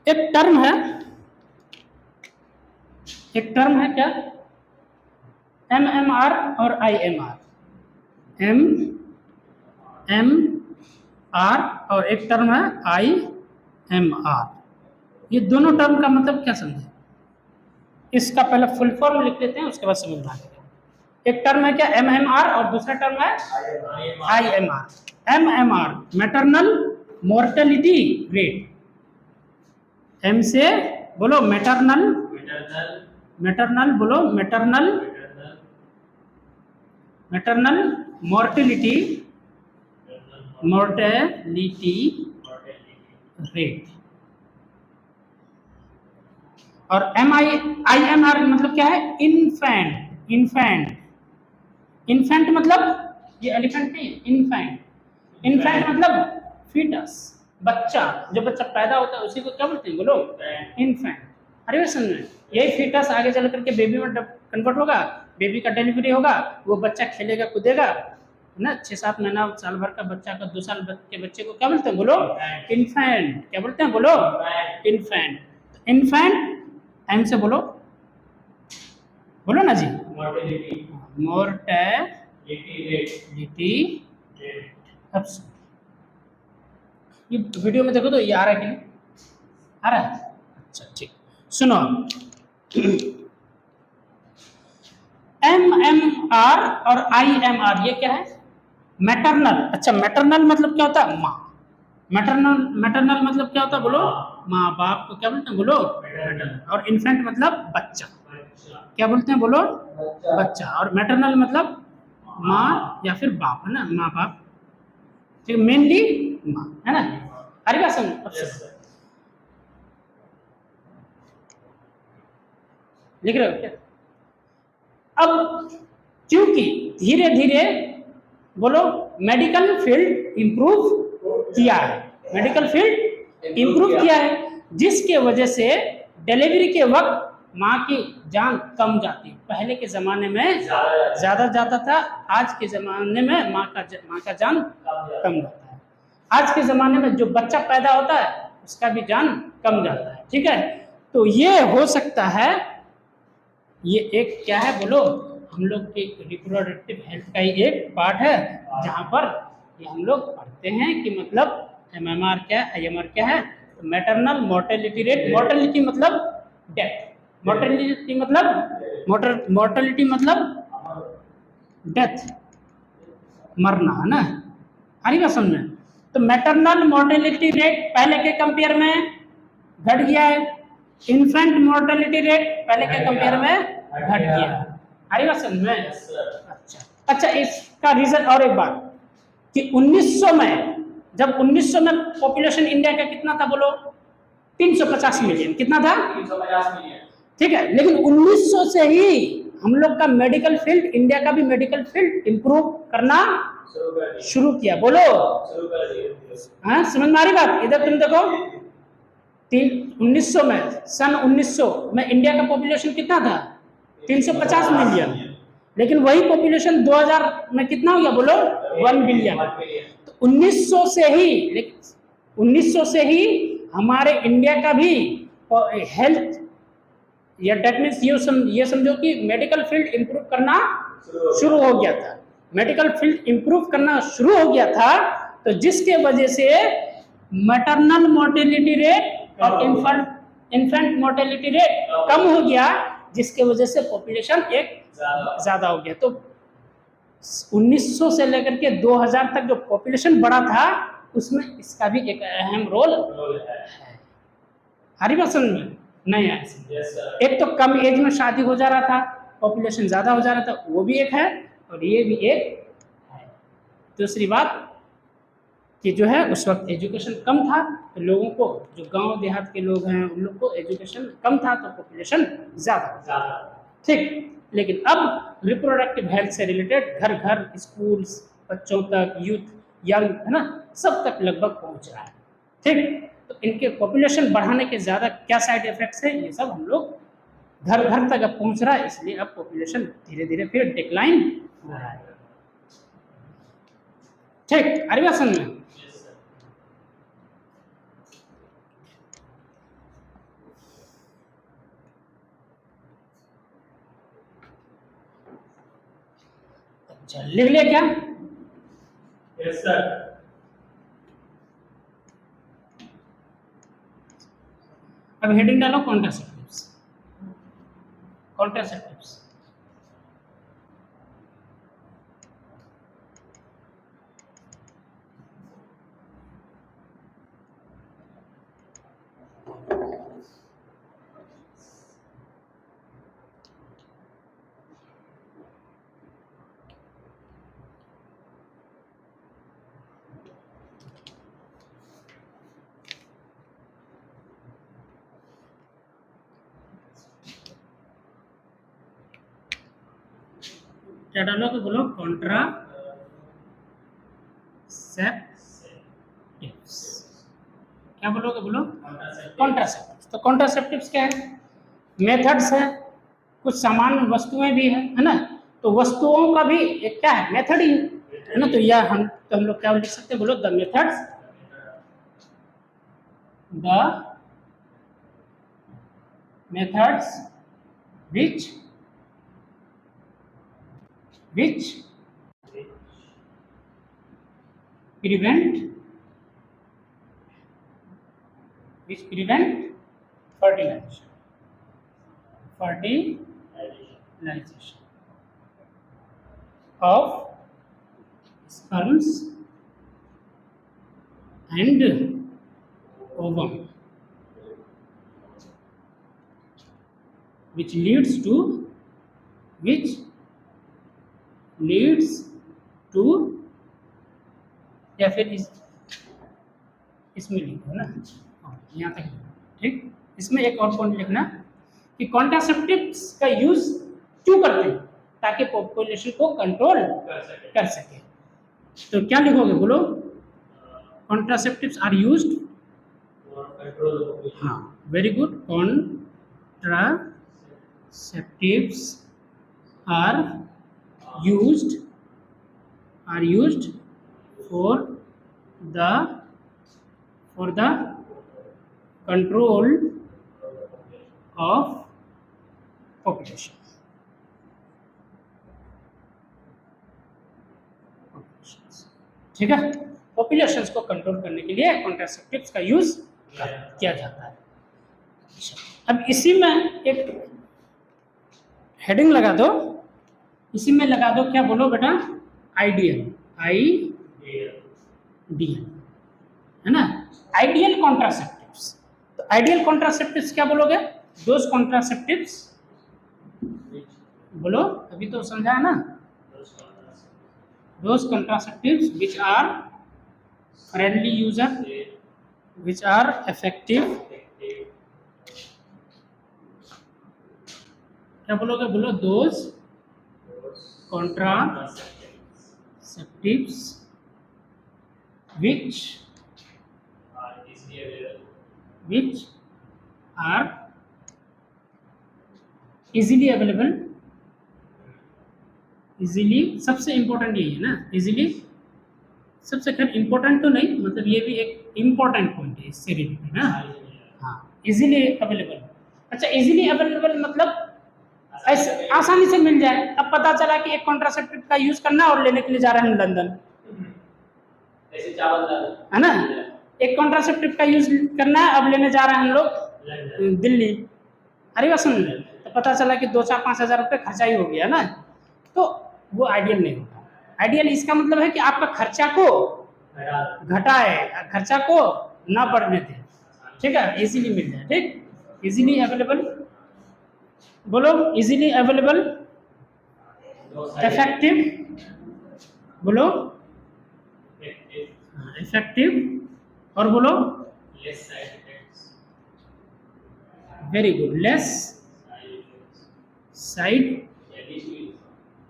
एक टर्म है क्या, MMR और IMR, MMR और एक टर्म है IMR। ये दोनों टर्म का मतलब क्या समझे, इसका पहले फुल फॉर्म लिख लेते हैं, उसके बाद समझ में आएगा। एक टर्म है क्या MMR और दूसरा टर्म है IMR। MMR maternal mortality rate, M से बोलो मैटरनल, बोलो मैटरनल मोर्टेलिटी रेट। और IMR मतलब क्या है, इन्फेंट मतलब ये एलिफेंट नहीं, इन्फेंट मतलब फीटस, बच्चा, जो बच्चा पैदा होता है उसी को क्या बोलते हैं, बोलो इन्फेंट। अरे समझ में, यही फीटस आगे चल करके बेबी में कन्वर्ट होगा, बेबी का डिलीवरी होगा, वो बच्चा खेलेगा कूदेगा ना, 6-7 महीना साल भर का बच्चा का 2 साल के बच्चे को क्या बोलते हैं, बोलो इन्फेंट। क्या बोलते हैं, बोलो इन्फेंट। एम से बोलो ना जी, मोर्टेलिटी। अब ये वीडियो में देखो तो ये आ रहा है कि नहीं आ रहा है, अच्छा ठीक। सुनो, MMR और IMR ये क्या है, मैटरनल। अच्छा मैटरनल मतलब क्या होता है, माँ। मैटरनल मतलब क्या होता है, बोलो माँ बाप को क्या बोलते हैं, बोलो मैटरनल। और इन्फेंट मतलब बच्चा, क्या बोलते हैं, बोलो बच्चा। और मैटरनल मतलब माँ या फिर बाप, है ना, माँ बाप, ठीक, मेनली माँ, है ना। अरे क्या समझ, लिख रहे हो क्या। अब क्योंकि धीरे धीरे बोलो मेडिकल फील्ड इंप्रूव किया है, जिसके वजह से डिलीवरी के वक्त माँ की जान कम जाती है। पहले के ज़माने में ज़्यादा जाता था, आज के ज़माने में माँ का जान कम जाता है। आज के ज़माने में जो बच्चा पैदा होता है उसका भी जान कम जाता है, ठीक है। तो ये हो सकता है, ये एक क्या है, बोलो हम लोग के रिप्रोडक्टिव हेल्थ का ही एक पार्ट है, जहाँ पर ये हम लोग पढ़ते हैं कि मतलब MMR क्या है, IMR क्या है। तो मैटरनल मोर्टेलिटी रेट, मोर्टेलिटी मतलब डेथ, मोर्टेलिटी मतलब डेथ, मरना, है ना। हरी बात समझ में। तो मैटरनल मोर्टेलिटी रेट पहले के कंपेयर में घट गया है, इन्फेंट मोर्टेलिटी रेट पहले के कंपेयर में घट गया है। आई बात समझ में। अच्छा इसका रीजन और एक बात कि 1900 में, जब 1900 में पॉपुलेशन इंडिया का कितना था, बोलो 350 मिलियन, कितना था, 350 मिलियन, ठीक है। लेकिन 1900 से ही हम लोग का मेडिकल फील्ड, इंडिया का भी मेडिकल फील्ड इंप्रूव करना शुरू किया, बोलो हाँ, समझ में आ रही बात। इधर तुम देखो 1900 में, सन 1900 में इंडिया का पॉपुलेशन कितना था, 350 मिलियन, लेकिन वही पॉपुलेशन 2000 में कितना हो गया, बोलो 1 बिलियन। तो 1900 से ही हमारे इंडिया का भी हेल्थ, या डेट मीन्स ये समझो कि मेडिकल फील्ड इंप्रूव करना शुरू हो गया था। मेडिकल फील्ड इंप्रूव करना शुरू हो गया था, तो जिसके वजह से मैटरनल मोर्टेलिटी रेट और इन्फेंट मोर्टेलिटी रेट कम हो गया, जिसके वजह से पॉपुलेशन एक ज़्यादा हो गया। तो 1900 से लेकर के 2000 तक जो पॉपुलेशन बढ़ा था, उसमें इसका भी एक अहम रोल है। हरी बात समझ में नहीं है। एक तो कम एज में शादी हो जा रहा था, पॉपुलेशन ज़्यादा हो जा रहा था, वो भी एक है, और ये भी एक है। दूसरी बात कि जो है उस वक्त एजुकेशन कम था, तो लोगों को, जो गांव देहात के लोग हैं उन लोग को एजुकेशन कम था, तो पॉपुलेशन ज़्यादा, ठीक। लेकिन अब रिप्रोडक्टिव हेल्थ से रिलेटेड घर घर स्कूल्स, बच्चों तक, यूथ, यंग, है ना, सब तक लगभग पहुंच रहा है, ठीक। तो इनके पॉपुलेशन बढ़ाने के ज़्यादा क्या साइड इफेक्ट्स हैं, ये सब हम लोग घर घर तक अब पहुंच रहा है, इसलिए अब पॉपुलेशन धीरे धीरे फिर डिक्लाइन हो रहा है, ठीक। अरे बात समझ में। चल लिख लिया क्या? Yes, sir. अब हेडिंग डालो कॉन्ट्रासेप्टिव्स। कॉन्ट्रासेप्टिव्स क्या डालोगे? बोलो कॉन्ट्रासेप्टिव्स। क्या बोलोगे? बोलो कॉन्ट्रासेप्टिव्स। तो कॉन्ट्रासेप्टिव्स क्या है? मेथड्स है, कुछ सामान्य वस्तुएं भी है ना? तो वस्तुओं का भी एक क्या है? मेथड ही है ना? तो यह हम लोग क्या लिख सकते हैं? बोलो the methods, the methods which prevent fertilization of sperms and ovum, which leads to या फिर इसमें लिखो ना, यहाँ तक ठीक। इसमें एक और पॉइंट लिखना कि कॉन्ट्रासेप्टिव्स का यूज क्यों करते हैं? ताकि पॉपुलेशन को कंट्रोल कर सके। तो क्या लिखोगे? बोलो कॉन्ट्रासेप्टिव्स आर यूज्ड, हाँ very good, contraceptives are used for the control of population। ठीक है, पॉपुलेशंस को कंट्रोल करने के लिए कॉन्ट्रासेप्टिव्स का यूज किया जाता है। अब इसी में एक हेडिंग लगा दो, इसी में लगा दो, क्या बोलो बेटा? आइडियल, है ना? Ideal contraceptives. तो आइडियल कॉन्ट्रासेप्टिव्स क्या बोलोगे? दोज कॉन्ट्रासेप्टिव्स, बोलो अभी तो समझा है ना? Those contraceptives which are friendly user, which are effective, क्या बोलोगे? बोलो those contraceptives which are easily available, easily, सबसे इम्पोर्टेंट यही है ना, easily, सबसे खैर इम्पोर्टेंट तो नहीं, मतलब ये भी एक इम्पोर्टेंट पॉइंट है इससे रिलेटेड ना। हाँ, इजीली अवेलेबल। अच्छा, इजीली अवेलेबल मतलब ऐसे आसानी से मिल जाए। अब पता चला कि एक कॉन्ट्रासेप्टिव का यूज करना और लेने के लिए जा रहे हैं लंदन, है ना? एक कॉन्ट्रासेप्टिव का यूज करना है, अब लेने जा रहे हैं हम लोग दिल्ली। अरे वाह, सुन, तो पता चला कि 2-4-5 हज़ार रुपये खर्चा ही हो गया ना, तो वो आइडियल नहीं होता। आइडियल इसका मतलब है कि आपका खर्चा को घटाए, खर्चा को ना बढ़ने दे। ठीक है, इजीली मिल जाए। ठीक, इजीली अवेलेबल, बोलो इजीली अवेलेबल, इफेक्टिव, बोलो इफेक्टिव, और बोलो वेरी गुड, लेस साइड,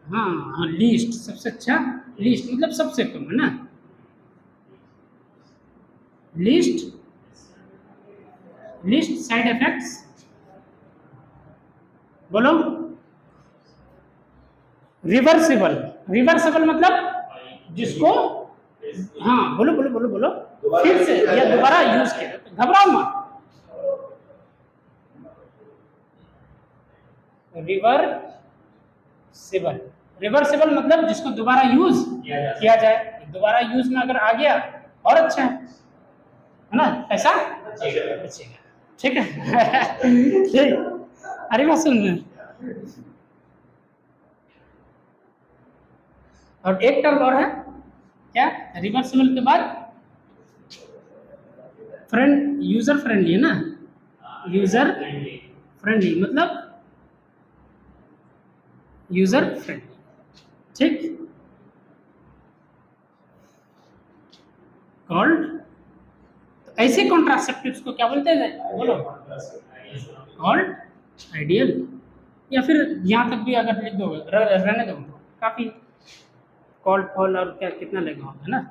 हाँ हाँ, लीस्ट, सबसे अच्छा, लीस्ट मतलब सबसे कम, है ना? लीस्ट साइड इफेक्ट्स, बोलो रिवर्सिबल। रिवर्सिबल मतलब जिसको, हाँ बोलो बोलो बोलो बोलो, फिर से या दोबारा यूज किया, घबराओ मत। रिवर्सिबल, रिवर्सिबल मतलब जिसको दोबारा यूज किया जाए, दोबारा यूज में अगर आ गया और अच्छा है ना, ऐसा बचेगा। ठीक है ठीक। अरे बात सुन रहे हैं। और एक टर्म और है क्या, रिवर्सिबल के बाद यूजर फ्रेंडली है ना, यूजर फ्रेंडली मतलब यूजर फ्रेंडली। ठीक, कॉल्ड, तो ऐसे कॉन्ट्रासेप्टिव्स को क्या बोलते हैं, बोलो, कॉल्ड आइडियल, या फिर यहाँ तक भी अगर लिख दोगे रहने दो काफी, कॉल्ड फॉल और क्या कितना लगा होगा ना,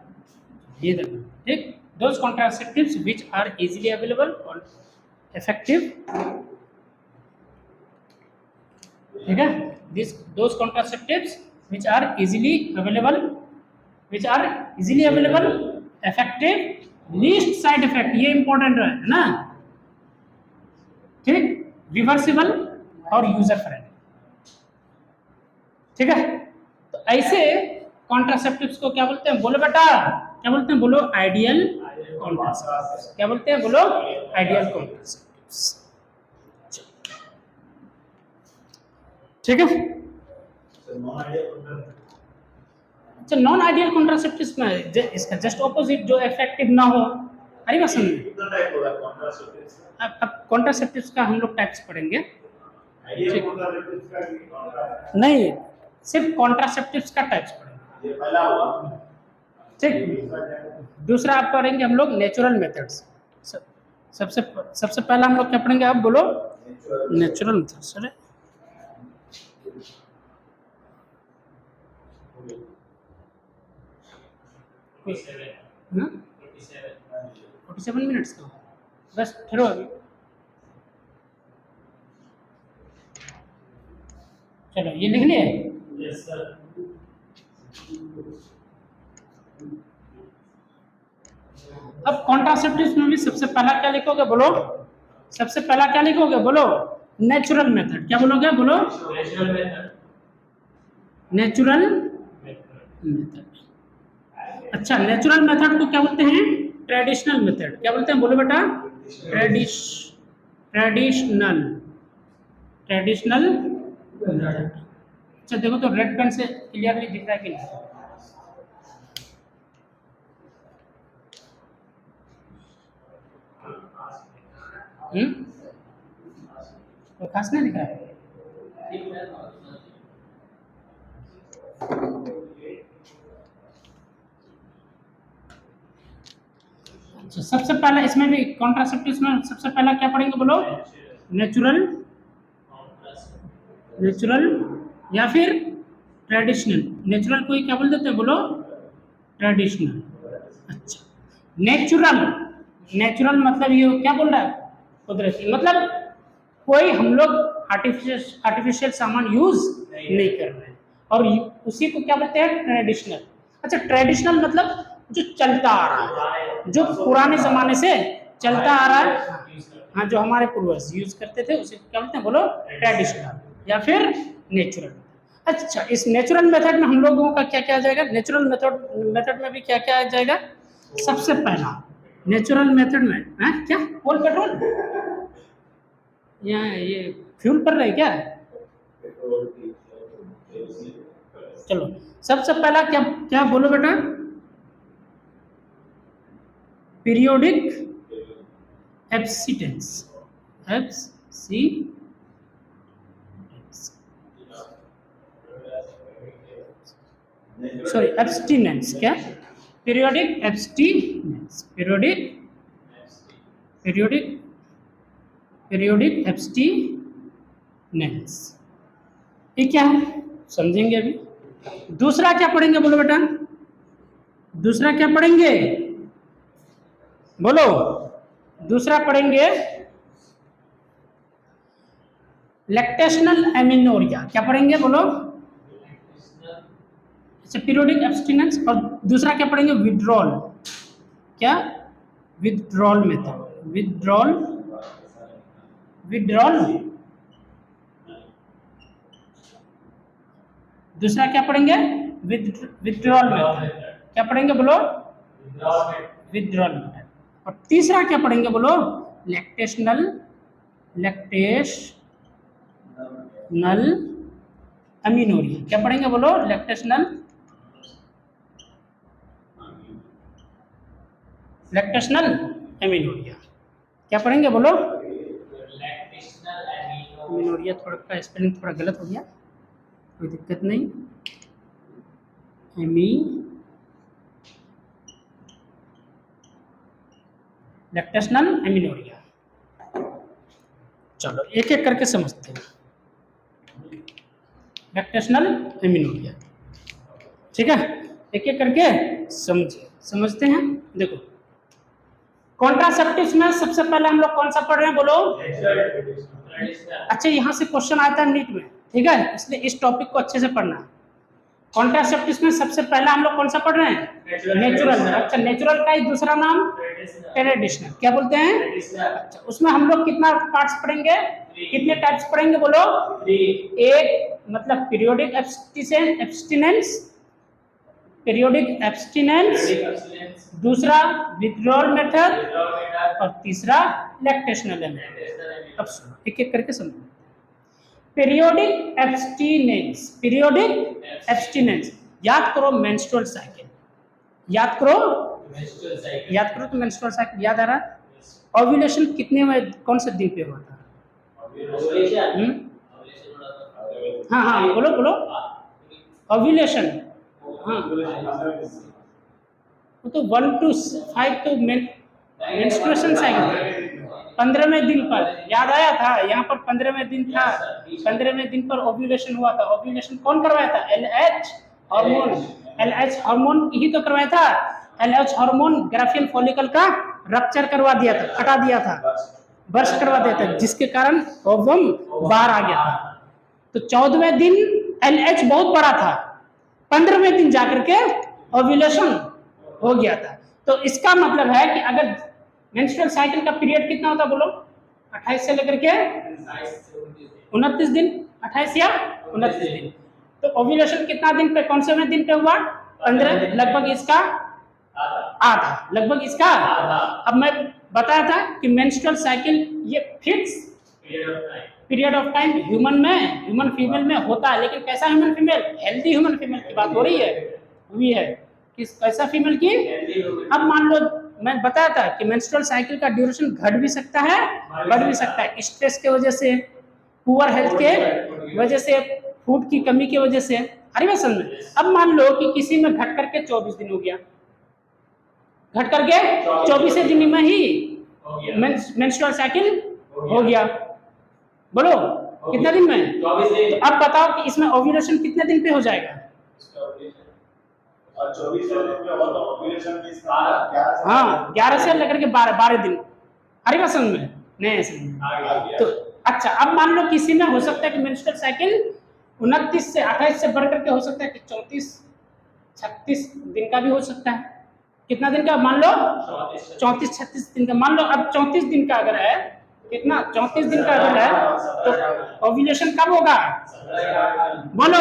ये देखो। ठीक, those contraceptives which are easily available और इफेक्टिव, ठीक है, this those contraceptives which are easily available, effective, least side effect, ये इंपॉर्टेंट है ना, ठीक, रिवर्सिबल और यूजर फ्रेंडली। ठीक है, तो ऐसे कॉन्ट्रासेप्टिव्स को क्या बोलते हैं, बोलो बेटा, क्या बोलते हैं, बोलो, आइडियल कॉन्ट्रासेप्टिव्स। क्या बोलते हैं, बोलो, आइडियल कॉन्ट्रासेप्टिव्स। ठीक है, अच्छा, नॉन आइडियल कॉन्ट्रासेप्टिव्स में इसका जस्ट ऑपोजिट, जो इफेक्टिव ना हो। अरे बात सुन, अब कॉन्ट्रासेप्टिव्स का हम लोग टाइप्स पढ़ेंगे, नहीं सिर्फ कॉन्ट्रासेप्टिव्स का टाइप्स पढ़ेंगे, ठीक। दूसरा आप पढ़ेंगे हम लोग नेचुरल मेथड्स। सबसे पहला हम लोग क्या पढ़ेंगे, आप बोलो, नेचुरल मेथड्स। अरे हाँ? 47 मिनट्स का बस, ठहरो अभी, चलो ये लिख लिए। Yes sir. अब कॉन्ट्रासेप्टिव्स में भी सबसे पहला क्या लिखोगे, बोलो, सबसे पहला क्या लिखोगे, बोलो, नेचुरल मेथड। क्या बोलोगे, बोलो, नेचुरल मेथड। Natural method. अच्छा, नेचुरल मेथड को क्या बोलते हैं, ट्रेडिशनल मेथड। क्या बोलते हैं, बोलो बेटा, ट्रेडिशनल मेथड। अच्छा देखो तो रेड पेन से क्लियरली दिख रहा है कि नहीं, तो खास नहीं दिख रहा है। अच्छा, सबसे पहला इसमें भी कॉन्ट्रासेप्टिव्स में सबसे पहला क्या पढ़ेंगे, बोलो, नेचुरल या फिर ट्रेडिशनल। नेचुरल को ही क्या बोल देते हैं, बोलो, ट्रेडिशनल। अच्छा, नेचुरल मतलब ये क्या बोल रहा है, कुदरती, मतलब कोई हम लोग आर्टिफिशियल सामान यूज नहीं कर रहे हैं, और उसी को क्या बोलते हैं, ट्रेडिशनल। अच्छा, ट्रेडिशनल मतलब जो चलता आ रहा है, जो पुराने जमाने से चलता आ रहा है, हाँ, जो हमारे पूर्वज यूज करते थे, उसे क्या बोलते हैं, बोलो, ट्रेडिशनल या फिर नेचुरल। अच्छा, इस नेचुरल मेथड में हम लोगों का क्या क्या आ जाएगा, नेचुरल मेथड में भी क्या क्या आ जाएगा, सबसे पहला नेचुरल मेथड में है क्या, कोल पेट्रोल, यहाँ ये फ्यूल पर रहे क्या, चलो सबसे पहला क्या क्या बोलो बेटा, पीरियोडिक एब्सिटेंस, सॉरी एब्सटिनेंस, क्या, पीरियोडिक एब्सटिनेंस, पीरियोडिक एब्सटिनेंस, ये क्या है समझेंगे अभी। दूसरा क्या पढ़ेंगे, बोलो बेटा, दूसरा क्या पढ़ेंगे, बोलो, दूसरा पढ़ेंगे लैक्टेशनल एमिनोरिया। क्या पढ़ेंगे, बोलो, अच्छा, पीरियोडिक एब्सटिनेंस। और दूसरा क्या पढ़ेंगे, विड्रॉल। क्या, विड्रॉल मेथड, विड्रॉल दूसरा क्या पढ़ेंगे? Withdrawal method. क्या पढ़ेंगे बोलो? Withdrawal method. और तीसरा क्या पढ़ेंगे बोलो? लैक्टेशनल अमीनोरिया। क्या पढ़ेंगे बोलो? लैक्टेशनल अमीनोरिया। क्या पढ़ेंगे बोलो? अमीनोरिया। थोड़ा का स्पेलिंग थोड़ा गलत हो गया, कोई दिक्कत नहीं। लैक्टेशनल अमीनोरिया। चलो एक एक करके समझते हैं। लैक्टेशनल अमीनोरिया, ठीक है? एक एक करके समझते हैं। देखो, कॉन्ट्रासेप्टिव्स में सबसे पहले हम लोग कौन सा पढ़ रहे हैं बोलो? अच्छा, यहाँ से क्वेश्चन आता है नीट में, ठीक है? इसलिए इस टॉपिक को अच्छे से पढ़ना है। कॉन्ट्रासेप्टिव्स में सबसे पहला हम लोग कौन सा पढ़ रहे हैं? नेचुरल। अच्छा, नेचुरल का ही दूसरा नाम ट्रेडिशनल। क्या बोलते हैं? अच्छा, उसमें हम लोग कितना पार्ट्स पढ़ेंगे? कितने टाइप्स पढ़ेंगे बोलो? एक मतलब पीरियोडिक एब्स्टिनेंस, दूसरा विथड्रॉल मेथड, और तीसरा लैक्टेशनल मेथड। अब सुनो, एक एक करके समझो। पीरियोडिक एब्स्टिनेंस, याद करो मेंस्ट्रुअल साइकिल, याद करो तो मेंस्ट्रुअल साइकिल याद आ रहा है? ओव्यूलेशन कितने में, कौन से दिन पे हुआ था? हाँ, बोलो। ओव्यूलेशन, हाँ, वो तो 1 to 5 तो मेंस्ट्रुएशन साइकिल था। 15वें दिन पर याद आया था, यहाँ पर 15वें दिन था। 15वें दिन पर ओव्यूलेशन हुआ था। ओव्यूलेशन कौन करवाया था? LH हार्मोन ही तो करवाया था। LH हार्मोन ग्राफियन फॉलिकल का रप्चर करवा दिया था, हटा दिया था, बर्स्ट करवा दिया था, जिसके कारण ओवम बाहर आ गया था। तो 14वें दिन LH बहुत बड़ा था, 15वें दिन जाकर के ओव्यूलेशन हो गया था। तो इसका मतलब है कि अगर मेंस्ट्रुअल साइकिल का पीरियड कितना होता बोलो? 28 से लेकर के 29 दिन, 28 या 29 दिन। तो ओव्यूलेशन कितना दिन पे, कौन से में दिन पे हुआ? 15, लगभग इसका आधा, लगभग इसका। अब मैं बताया था कि मेंस्ट्रुअल साइकिल ये fix period of time human female में होता है। लेकिन कैसा human female? Healthy human female की बात हो रही है, हुई है। किस कैसा फीमेल की? अब मान लो मैं बताया था कि मेंस्ट्रुअल साइकिल का ड्यूरेशन घट भी सकता है, बढ़ भी सकता है, स्ट्रेस के वजह से, पुअर हेल्थ के वजह से, फूड की कमी की वजह से। अरे मैं समझ। अब मान लो कि किसी में घट करके 24 दिन हो गया, घट करके 24 दिन में ही मेंस्ट्रुअल साइकिल हो गया। बोलो कितना दिन में? 24 दिन। तो अब बताओ कि इसमें ओव्यूलेशन कितने दिन पे हो जाएगा? और 24 दिन में हो तो ओव्यूलेशन की 11 से लेकर के 12 दिन। अरे बात समझ में नहीं समझ में? तो अच्छा, अब मान लो किसी में हो सकता है कि मेंस्ट्रुअल साइकिल 29 से 28 से बढ़ करके हो सकता है कि 34-36 दिन का भी हो सकता है। कितना दिन का? मान लो 34-36 दिन का। मान लो अब 34 दिन का अगर है, कितना? 34 दिन का अगर है तो ओव्यूलेशन कब होगा बोलो?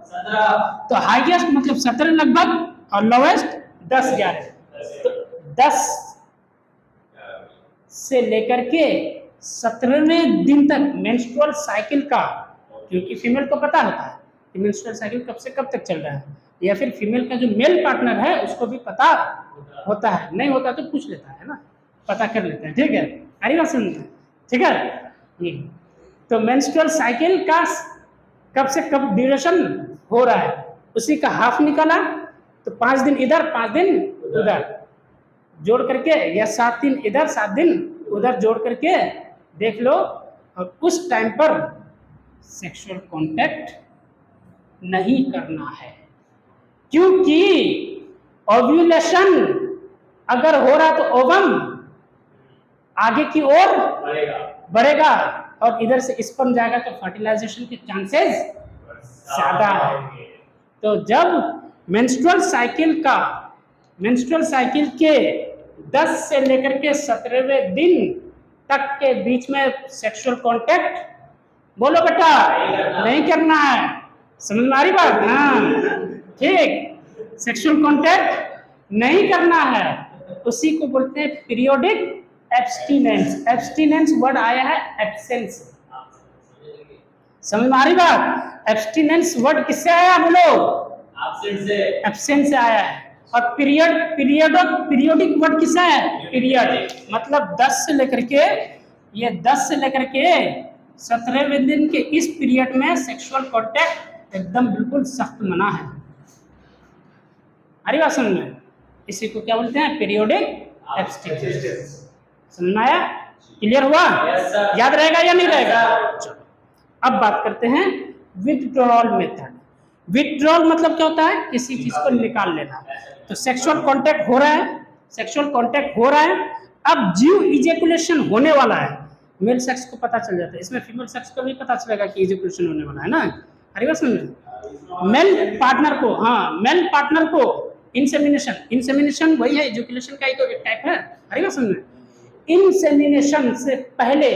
17। तो हाईएस्ट मतलब 17 लगभग, और लोवेस्ट 10-11। तो 10 से लेकर के 17वें दिन तक मेंस्ट्रुअल साइकिल का, क्योंकि फीमेल को पता होता है कि मेंस्ट्रुअल साइकिल कब से कब तक चल रहा है, या फिर फीमेल का जो मेल पार्टनर है उसको भी पता होता है, नहीं होता तो पूछ लेता है ना, पता कर लेता है, ठीक है? अरे बात सुन, ठीक है? तो मेंस्ट्रुअल साइकिल का कब से कब ड्यूरेशन हो रहा है, उसी का हाफ निकाला तो 5 दिन इधर 5 दिन उधर जोड़ करके, या 7 दिन इधर 7 दिन उधर जोड़ करके देख लो। और उस टाइम पर सेक्सुअल कांटेक्ट नहीं करना है, क्योंकि ओव्यूलेशन अगर हो रहा तो ओवम आगे की ओर बढ़ेगा और इधर से स्पर्म जाएगा, तो फर्टिलाइजेशन के चांसेस ज्यादा है। तो जब मेंस्ट्रुअल साइकिल के 10 से लेकर के 17वें दिन तक के बीच में सेक्सुअल कांटेक्ट बोलो बेटा नहीं करना है। समझ में आ रही बात? हाँ, ठीक। सेक्सुअल कांटेक्ट नहीं करना है, उसी को बोलते हैं पीरियोडिक एब्स्टिनेंस। एब्स्टिनेंस वर्ड आया है एब्सेंस। समझ में आ रही बात? एब्स्टिनेंस वर्ड किससे आया बोलो? एब्सेंस से आया है। और पीरियोडिक वर्ड किससे है? पीरियड। मतलब 10 से लेकर के, ये 10 से लेकर के 17वें दिन के इस पीरियड में सेक्सुअल कांटेक्ट एकदम बिल्कुल सख्त मना है। अरे बात समझ में? इसी को क्या बोलते हैं? Periodic abstinence. समझ में आया? क्लियर हुआ? याद रहेगा या नहीं रहेगा? चलो अब बात करते हैं विथड्रॉल मेथड। विथड्रॉल मतलब क्या होता है? किसी चीज को निकाल लेना। तो सेक्सुअल कांटेक्ट हो रहा है, सेक्सुअल कांटेक्ट हो रहा है, अब जीव इजेकुलेशन होने वाला है। मेल सेक्स को पता चल जाता है, इसमें फीमेल सेक्स को भी पता चलेगा कि इजेकुलेशन होने वाला है ना। अरे बस मेल पार्टनर को, हाँ मेल पार्टनर को इंसेमिनेशन, इंसेमिनेशन वही है इजेकुलेशन का ही तो एक टाइप है। अरे बस इंसेमिनेशन से पहले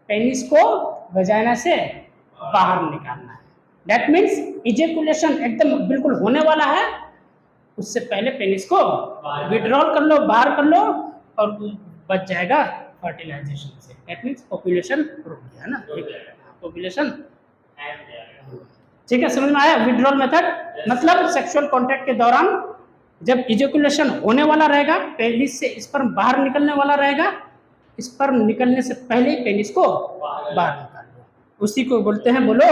पेनिस को वजाइना से बाहर निकालना है। दैट मीन्स इजेकुलेशन एकदम बिल्कुल होने वाला है, उससे पहले पेनिस को विड्रॉल कर लो, बाहर कर लो, और बच जाएगा फर्टिलाइजेशन से। दैट मीन्स पॉपुलेशन रुक गया ना, पॉपुलेशन। ठीक है, समझ में आया? विड्रॉल मेथड मतलब सेक्सुअल कांटेक्ट के दौरान जब इजेकुलेशन होने वाला रहेगा, पेनिस से स्पर्म बाहर निकलने वाला रहेगा, स्पर्म निकलने से पहले ही पेनिस को बाहर निकाल लो, उसी को बोलते हैं बोलो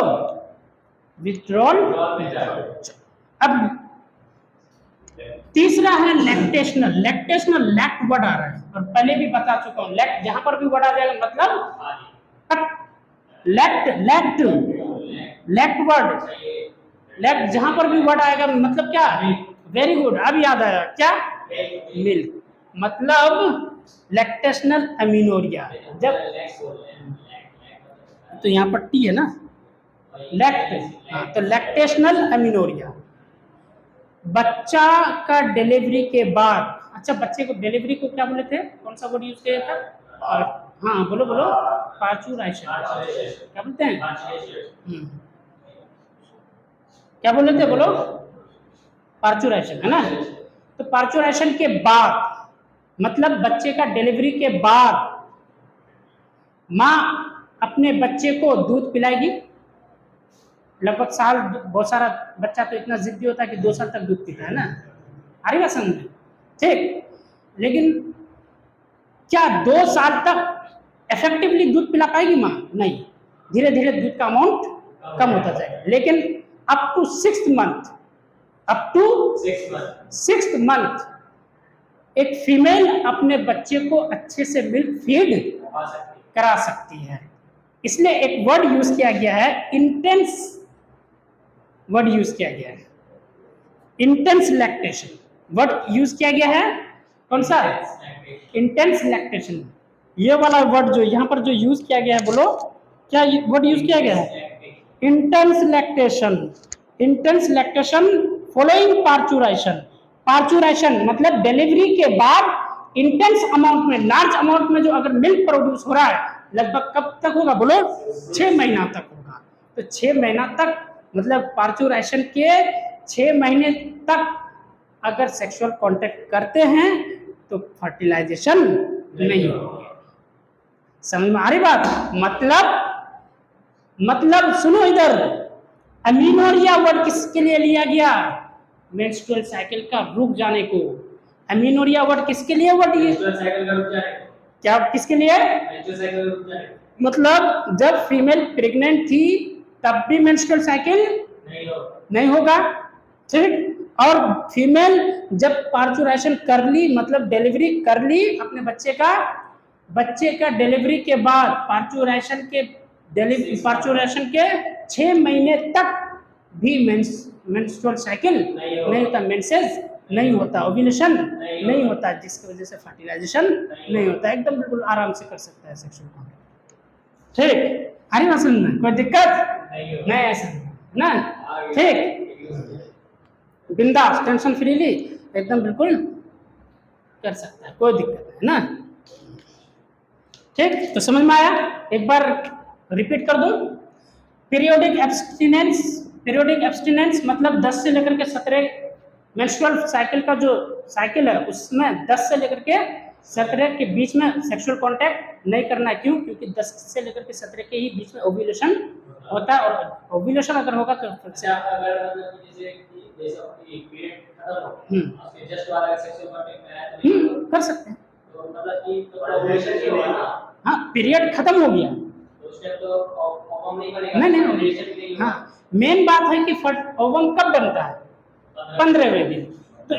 विथड्रॉल। अब तीसरा है लैक्टेशनल। लैक्टेशनल लैक्ट वर्ड आ रहा है और पहले भी बता चुका हूं, लैक्ट जहां पर भी वर्ड आ जाएगा मतलब लैक्ट, लैक्ट, लैक्ट वर्ड, लैक्ट जहां पर भी वर्ड आएगा मतलब क्या? वेरी गुड, अब याद आया क्या? मिल्क। मतलब लैक्टेशनल अमीनोरिया। जब तो यहाँ पर टी है ना, लैक्ट, हाँ, तो लैक्टेशनल अमीनोरिया बच्चा का डिलीवरी के बाद। अच्छा, बच्चे को डिलीवरी को क्या बोले थे? कौन सा वर्ड यूज किया था? हाँ बोलो बोलो, पार्चुरेशन। क्या बोलते हैं? क्या बोले थे बोलो? पार्चुरेशन है ना। तो पार्चुरेशन के बाद मतलब बच्चे का डिलीवरी के बाद माँ अपने बच्चे को दूध पिलाएगी लगभग साल। बहुत सारा बच्चा तो इतना जिद्दी होता है कि 2 साल तक दूध पीता है ना। आ रही बात समझ में? ठीक, लेकिन क्या 2 साल तक इफेक्टिवली दूध पिला पाएगी माँ? नहीं, धीरे धीरे दूध का अमाउंट कम होता जाएगा। लेकिन up to 6th month, up to 6th month एक फीमेल अपने बच्चे को अच्छे से मिल्क फीड करा सकती है। इसलिए एक वर्ड यूज किया गया है, इंटेंस वर्ड यूज किया गया है, इंटेंस लैक्टेशन वर्ड यूज किया गया है। कौन सा? Intense lactation. ये वाला वर्ड जो यहाँ पर जो यूज किया गया है, बोलो क्या वर्ड यूज किया गया है? Intense lactation. Intense lactation following parturition. Parturition मतलब डिलीवरी के बाद इंटेंस अमाउंट में, लार्ज अमाउंट में जो अगर मिल्क प्रोड्यूस हो रहा है, लगभग कब तक होगा बोलो? 6 महीना तक होगा। तो 6 महीना तक मतलब पार्चुरेशन के 6 महीने तक अगर सेक्सुअल कांटेक्ट करते हैं तो फर्टिलाइजेशन नहीं होगी। समझ में आ रही बात? मतलब सुनो इधर, अमीनोरिया वर्ड किसके लिए लिया गया? मेंस्ट्रुअल साइकिल का रुक जाने को। अमीनोरिया वर्ड किसके लिए वर्ड ये? क्या किसके लिए? मतलब जब फीमेल प्रेग्नेंट थी तब भी मेंस्ट्रुअल साइकिल नहीं होगा, ठीक। और फीमेल जब पार्चुरेशन कर ली मतलब डिलीवरी कर ली अपने बच्चे का डिलीवरी के बाद पार्चुरेशन के 6 महीने तक भी मेंस्ट्रुअल साइकिल नहीं होता, मेंसेस नहीं होता, ओव्यूलेशन नहीं होता, जिसकी वजह से फर्टिलाइजेशन नहीं होता। एकदम बिल्कुल आराम से कर सकता है सेक्सुअल कांटेक्ट, ठीक। हरी ना समझ में कोई दिक्कत नहीं ऐसा ना, ठीक। बिंदास टेंशन फ्रीली एकदम बिल्कुल कर सकता है, कोई दिक्कत नहीं ना, ठीक। तो समझ में आया? एक बार रिपीट कर दूं, पीरियोडिक एब्स्टिनेंस पीरियोडिक एब्स्टिनेंस मतलब 10 से लेकर के 17 मेंस्ट्रुअल साइकिल का जो साइकिल है उसमें 10 से लेकर के 17 के बीच में सेक्सुअल कांटेक्ट नहीं करना है। क्यों? क्योंकि 10 से लेकर के 17 के ही बीच में ओव्यूलेशन होता है, और ओव्यूलेशन अगर होगा तो फिर से अच्छा, अगर मतलब कि जैसे आपकी पीरियड खत्म हो उसके जस्ट बाद अगर सेक्सुअल कांटेक्ट में आया तो कर सकते हैं। तो मतलब कि तो ओवुलेशन नहीं होगा ना, हाँ, पीरियड खत्म हो गया, तो उसके तो ओवम नहीं बनेगा, नहीं ओवुलेशन भी नहीं होगा। हाँ, मेन बात है कि ओवम कब बनता है? 15वें दिन। तो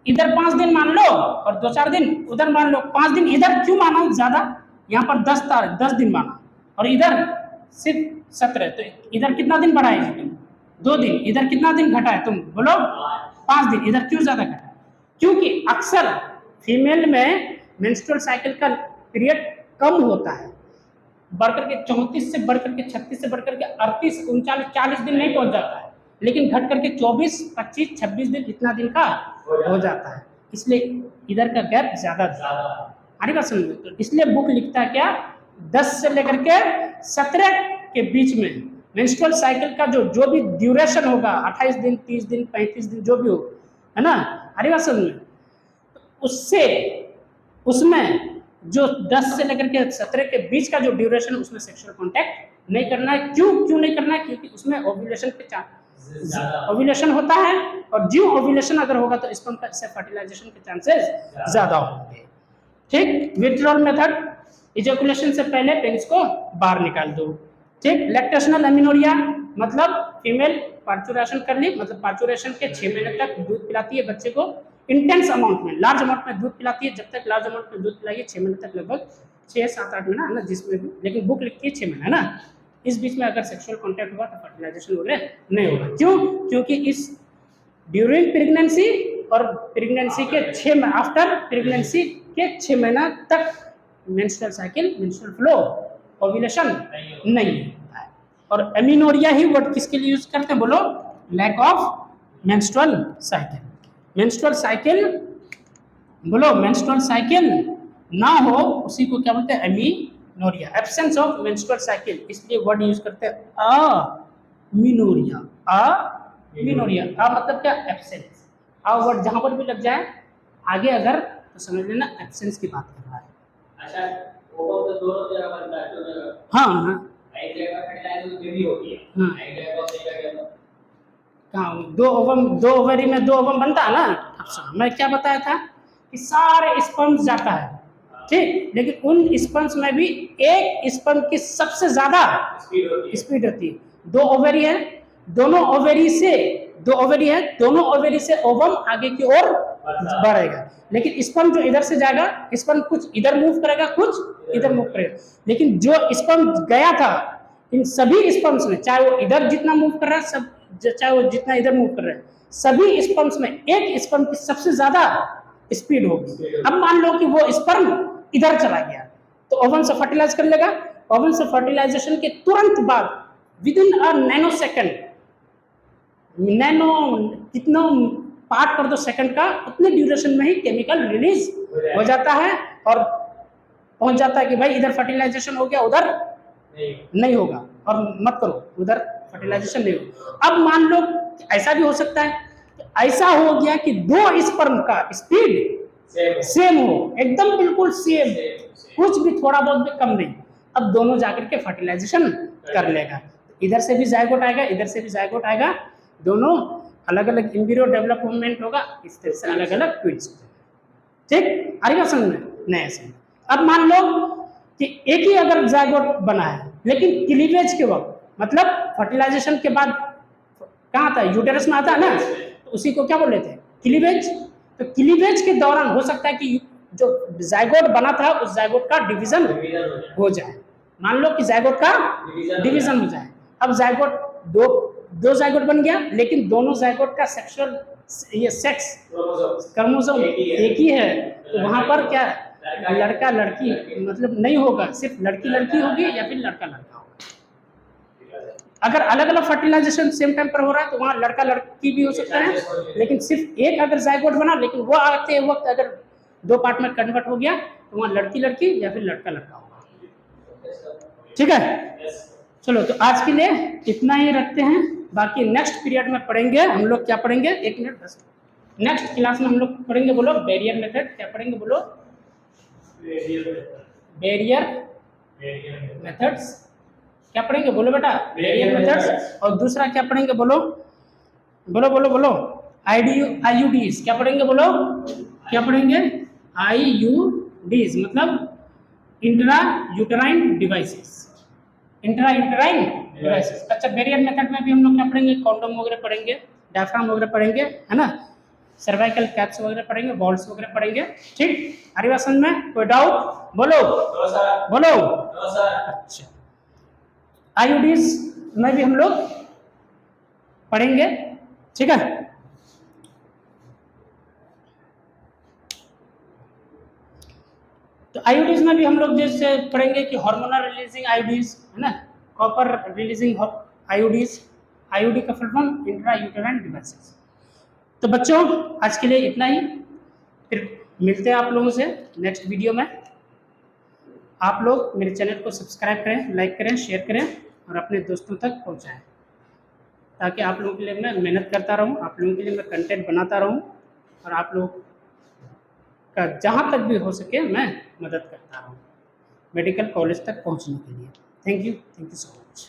इधर 5 दिन मान लो और 2-4 दिन उधर मान लो। 5 दिन इधर क्यों माना ज्यादा? यहाँ पर 10 दिन माना और इधर सिर्फ 17। तो इधर कितना दिन बढ़ाए तुम? 2 दिन। इधर कितना दिन घटा है तुम बोलो? 5 दिन। इधर क्यों ज्यादा घटा? क्योंकि अक्सर फीमेल में मेंस्ट्रुअल साइकिल का पीरियड कम होता है, बढ़कर के 34 से बढ़कर के 36 से बढ़कर के 38, 39, 40 दिन नहीं पहुंच जाता है, लेकिन घट करके 24, 25, 26 दिन इतना दिन का हो जाता है। इसलिए इधर का गैप ज्यादा हमारी बात समझ। तो इसलिए बुक लिखता है क्या? 10 से लेकर के 17 के बीच में मेंस्ट्रुअल साइकिल का जो भी ड्यूरेशन होगा, 28 दिन, 30 दिन, 35 दिन, जो भी हो, है ना, हमारी बात समझ। उससे उसमें जो 10 से लेकर के 17 के बीच का जो ड्यूरेशन है उसमें सेक्सुअल कांटेक्ट नहीं करना है। क्यों नहीं करना है? क्योंकि उसमें ओव्यूलेशन के ओव्यूलेशन होता है, और जो ओव्यूलेशन अगर होगा तो स्पर्म से फर्टिलाइजेशन के चांसेस ज्यादा होंगे। ठीक। विथड्रॉल मेथड, इजैकुलेशन से पहले पेनिस को बाहर निकाल दो। ठीक। लैक्टेशनल एमिनोरिया मतलब फीमेल पार्चुरेशन कर ली, मतलब पार्चुरेशन के 6 महीने तक दूध पिलाती है बच्चे को, इंटेंस अमाउंट में, लार्ज अमाउंट में दूध पिलाती है। जब तक लार्ज अमाउंट में दूध पिलाएगी 6 महीने तक, लगभग 6, 7, 8 महीना है ना, जिसमें भी, लेकिन बुक लिखती है 6 महीना, है ना। इस बीच में अगर सेक्सुअल कांटेक्ट हुआ तो फर्टिलाइजेशन वगैरह नहीं होगा। क्यों? क्योंकि इस ड्यूरिंग प्रेगनेंसी और प्रेगनेंसी के 6 आफ्टर प्रेगनेंसी के 6 महीना तक menstrual cycle, menstrual flow, ovulation नहीं होता है। और एमिनोरिया ही वर्ड किसके लिए यूज करते हैं बोलो? Lack of menstrual cycle. Menstrual cycle बोलो, मेंस्ट्रुअल साइकिल ना हो उसी को क्या बोलते हैं? Amenorrhoea, absence of menstrual cycle. इसलिए वर्ड यूज करते हैं अमिनोरिया। अमिनोरिया का मतलब क्या? एब्सेंस। वर्ड जहां पर भी लग जाए आगे अगर, तो समझ लेना एब्सेंस की बात कर रहा है। अच्छा, ओवम तो दोनों जगह बनता है, तो जगह हाँ, एक जगह फर्टिलाइजेशन बेबी होती है, एक जगह पर एक जगह कहाँ? 2 ओवरी में 2 ओवम बनता है ना। अच्छा, मैं क्या बताया था कि सारे स्पर्म्स जाता है, ठीक, लेकिन उन स्पर्म्स में भी एक स्पर्म की सबसे ज्यादा स्पीड होती है। 2 ओवरी है, दोनों ओवरी से ओवम आगे की ओर बढ़ेगा, लेकिन स्पर्म जो इधर से जाएगा, स्पर्म कुछ इधर मूव करेगा, कुछ इधर मूव करेगा। लेकिन जो स्पर्म गया था, इन सभी स्पर्म्स में, चाहे वो इधर जितना मूव कर रहा है, सब चाहे वो जितना इधर मूव कर रहा है, सभी स्पर्म्स में एक स्पर्म की सबसे ज्यादा स्पीड होगी। अब मान लो कि वो स्पर्म इधर चला गया, तो ओवम से फर्टिलाइज कर लेगा। ओवम से फर्टिलाइजेशन के तुरंत बाद, with in a nano second, nano कितना पार्ट कर दो सेकंड का, उतने ड्यूरेशन में ही केमिकल रिलीज हो जाता है और पहुंच जाता है कि भाई इधर फर्टिलाइजेशन हो गया, उधर नहीं होगा, और मत करो, उधर फर्टिलाइजेशन नहीं होगा। अब मान लो ऐसा भी हो सकता है, ऐसा हो गया कि 2 स्पर्म का स्पीड सेम हो, एकदम बिल्कुल सेम, कुछ भी थोड़ा बहुत भी कम नहीं। अब दोनों जाकर के फर्टिलाइजेशन कर लेगा, इधर से भी जायगोट आएगा, इधर से भी जायगोट आएगा, दोनों अलग अलग एम्ब्रियो डेवलपमेंट होगा, इस तरह से अलग अलग ट्विन्स। ठीक, आएगा समझ में? नहीं समझ। अब मान लो कि एक ही अगर जायगोट बना है, लेकिन क्लीवेज के वक्त, मतलब फर्टिलाइजेशन के बाद कहाँ आता है? यूटेरस में आता है ना, तो उसी को क्या बोल रहे थे? क्लीवेज। तो क्लीवेज के दौरान हो सकता है कि जो जायगोट बना था उस जायगोट का डिवीजन हो जाए। मान लो कि जायगोट का डिवीजन हो जाए। अब जायगोट दो जायगोट बन गया, लेकिन दोनों जायगोट का सेक्सुअल ये सेक्स क्रोमोसोम एक ही है, तो वहां पर क्या लड़का लड़की मतलब नहीं होगा, सिर्फ लड़की लड़की होगी या फिर लड़का लड़का होगा। अगर अलग अलग फर्टिलाइजेशन सेम टाइम पर हो रहा है तो वहाँ लड़का लड़की भी हो सकता है, लेकिन सिर्फ एक अगर जायगोट बना, लेकिन वो आते वक्त अगर 2 पार्ट में कन्वर्ट हो गया तो वहाँ लड़की लड़की या फिर लड़का लड़का होगा। ठीक है, चलो तो आज के लिए इतना ही रखते हैं, बाकी नेक्स्ट पीरियड में पढ़ेंगे हम लोग। क्या पढ़ेंगे? एक मिनट बस। नेक्स्ट क्लास में हम लोग पढ़ेंगे, बोलो बैरियर मेथड। क्या पढ़ेंगे? बोलो बैरियर मेथड्स। क्या पढ़ेंगे? बोलो बेटा बैरियर मेथड्स। और दूसरा क्या पढ़ेंगे? बोलो बोलो बोलो बोलो आईयूडीज। क्या पढ़ेंगे? बोलो क्या पढ़ेंगे? आईयूडीज मतलब intra uterine devices. Intra uterine devices. अच्छा, बैरियर मेथड में भी हम लोग क्या पढ़ेंगे? कॉन्डोम वगैरह पढ़ेंगे, डायफ्राम वगैरह पढ़ेंगे, है ना, सर्वाइकल कैप्स वगैरह पढ़ेंगे, बॉल्स वगैरह पढ़ेंगे। ठीक, आ रही बात समझ में? कोई डाउट? बोलो बोलो। अच्छा, आईयूडीज में भी हम लोग पढ़ेंगे, ठीक है। तो आईयूडीज में भी हम लोग जैसे पढ़ेंगे कि हार्मोनल रिलीजिंग आईयूडीज, है ना, कॉपर रिलीजिंग आईयूडीज। आईयूडी का full form intra uterine devices. तो बच्चों आज के लिए इतना ही, फिर मिलते हैं आप लोगों से नेक्स्ट वीडियो में। आप लोग मेरे चैनल को सब्सक्राइब करें, लाइक करें, शेयर करें और अपने दोस्तों तक पहुंचाएं, ताकि आप लोगों के लिए मैं मेहनत करता रहूं, आप लोगों के लिए मैं कंटेंट बनाता रहूं और आप लोग का जहां तक भी हो सके मैं मदद करता रहूं मेडिकल कॉलेज तक पहुंचने के लिए। Thank you so much.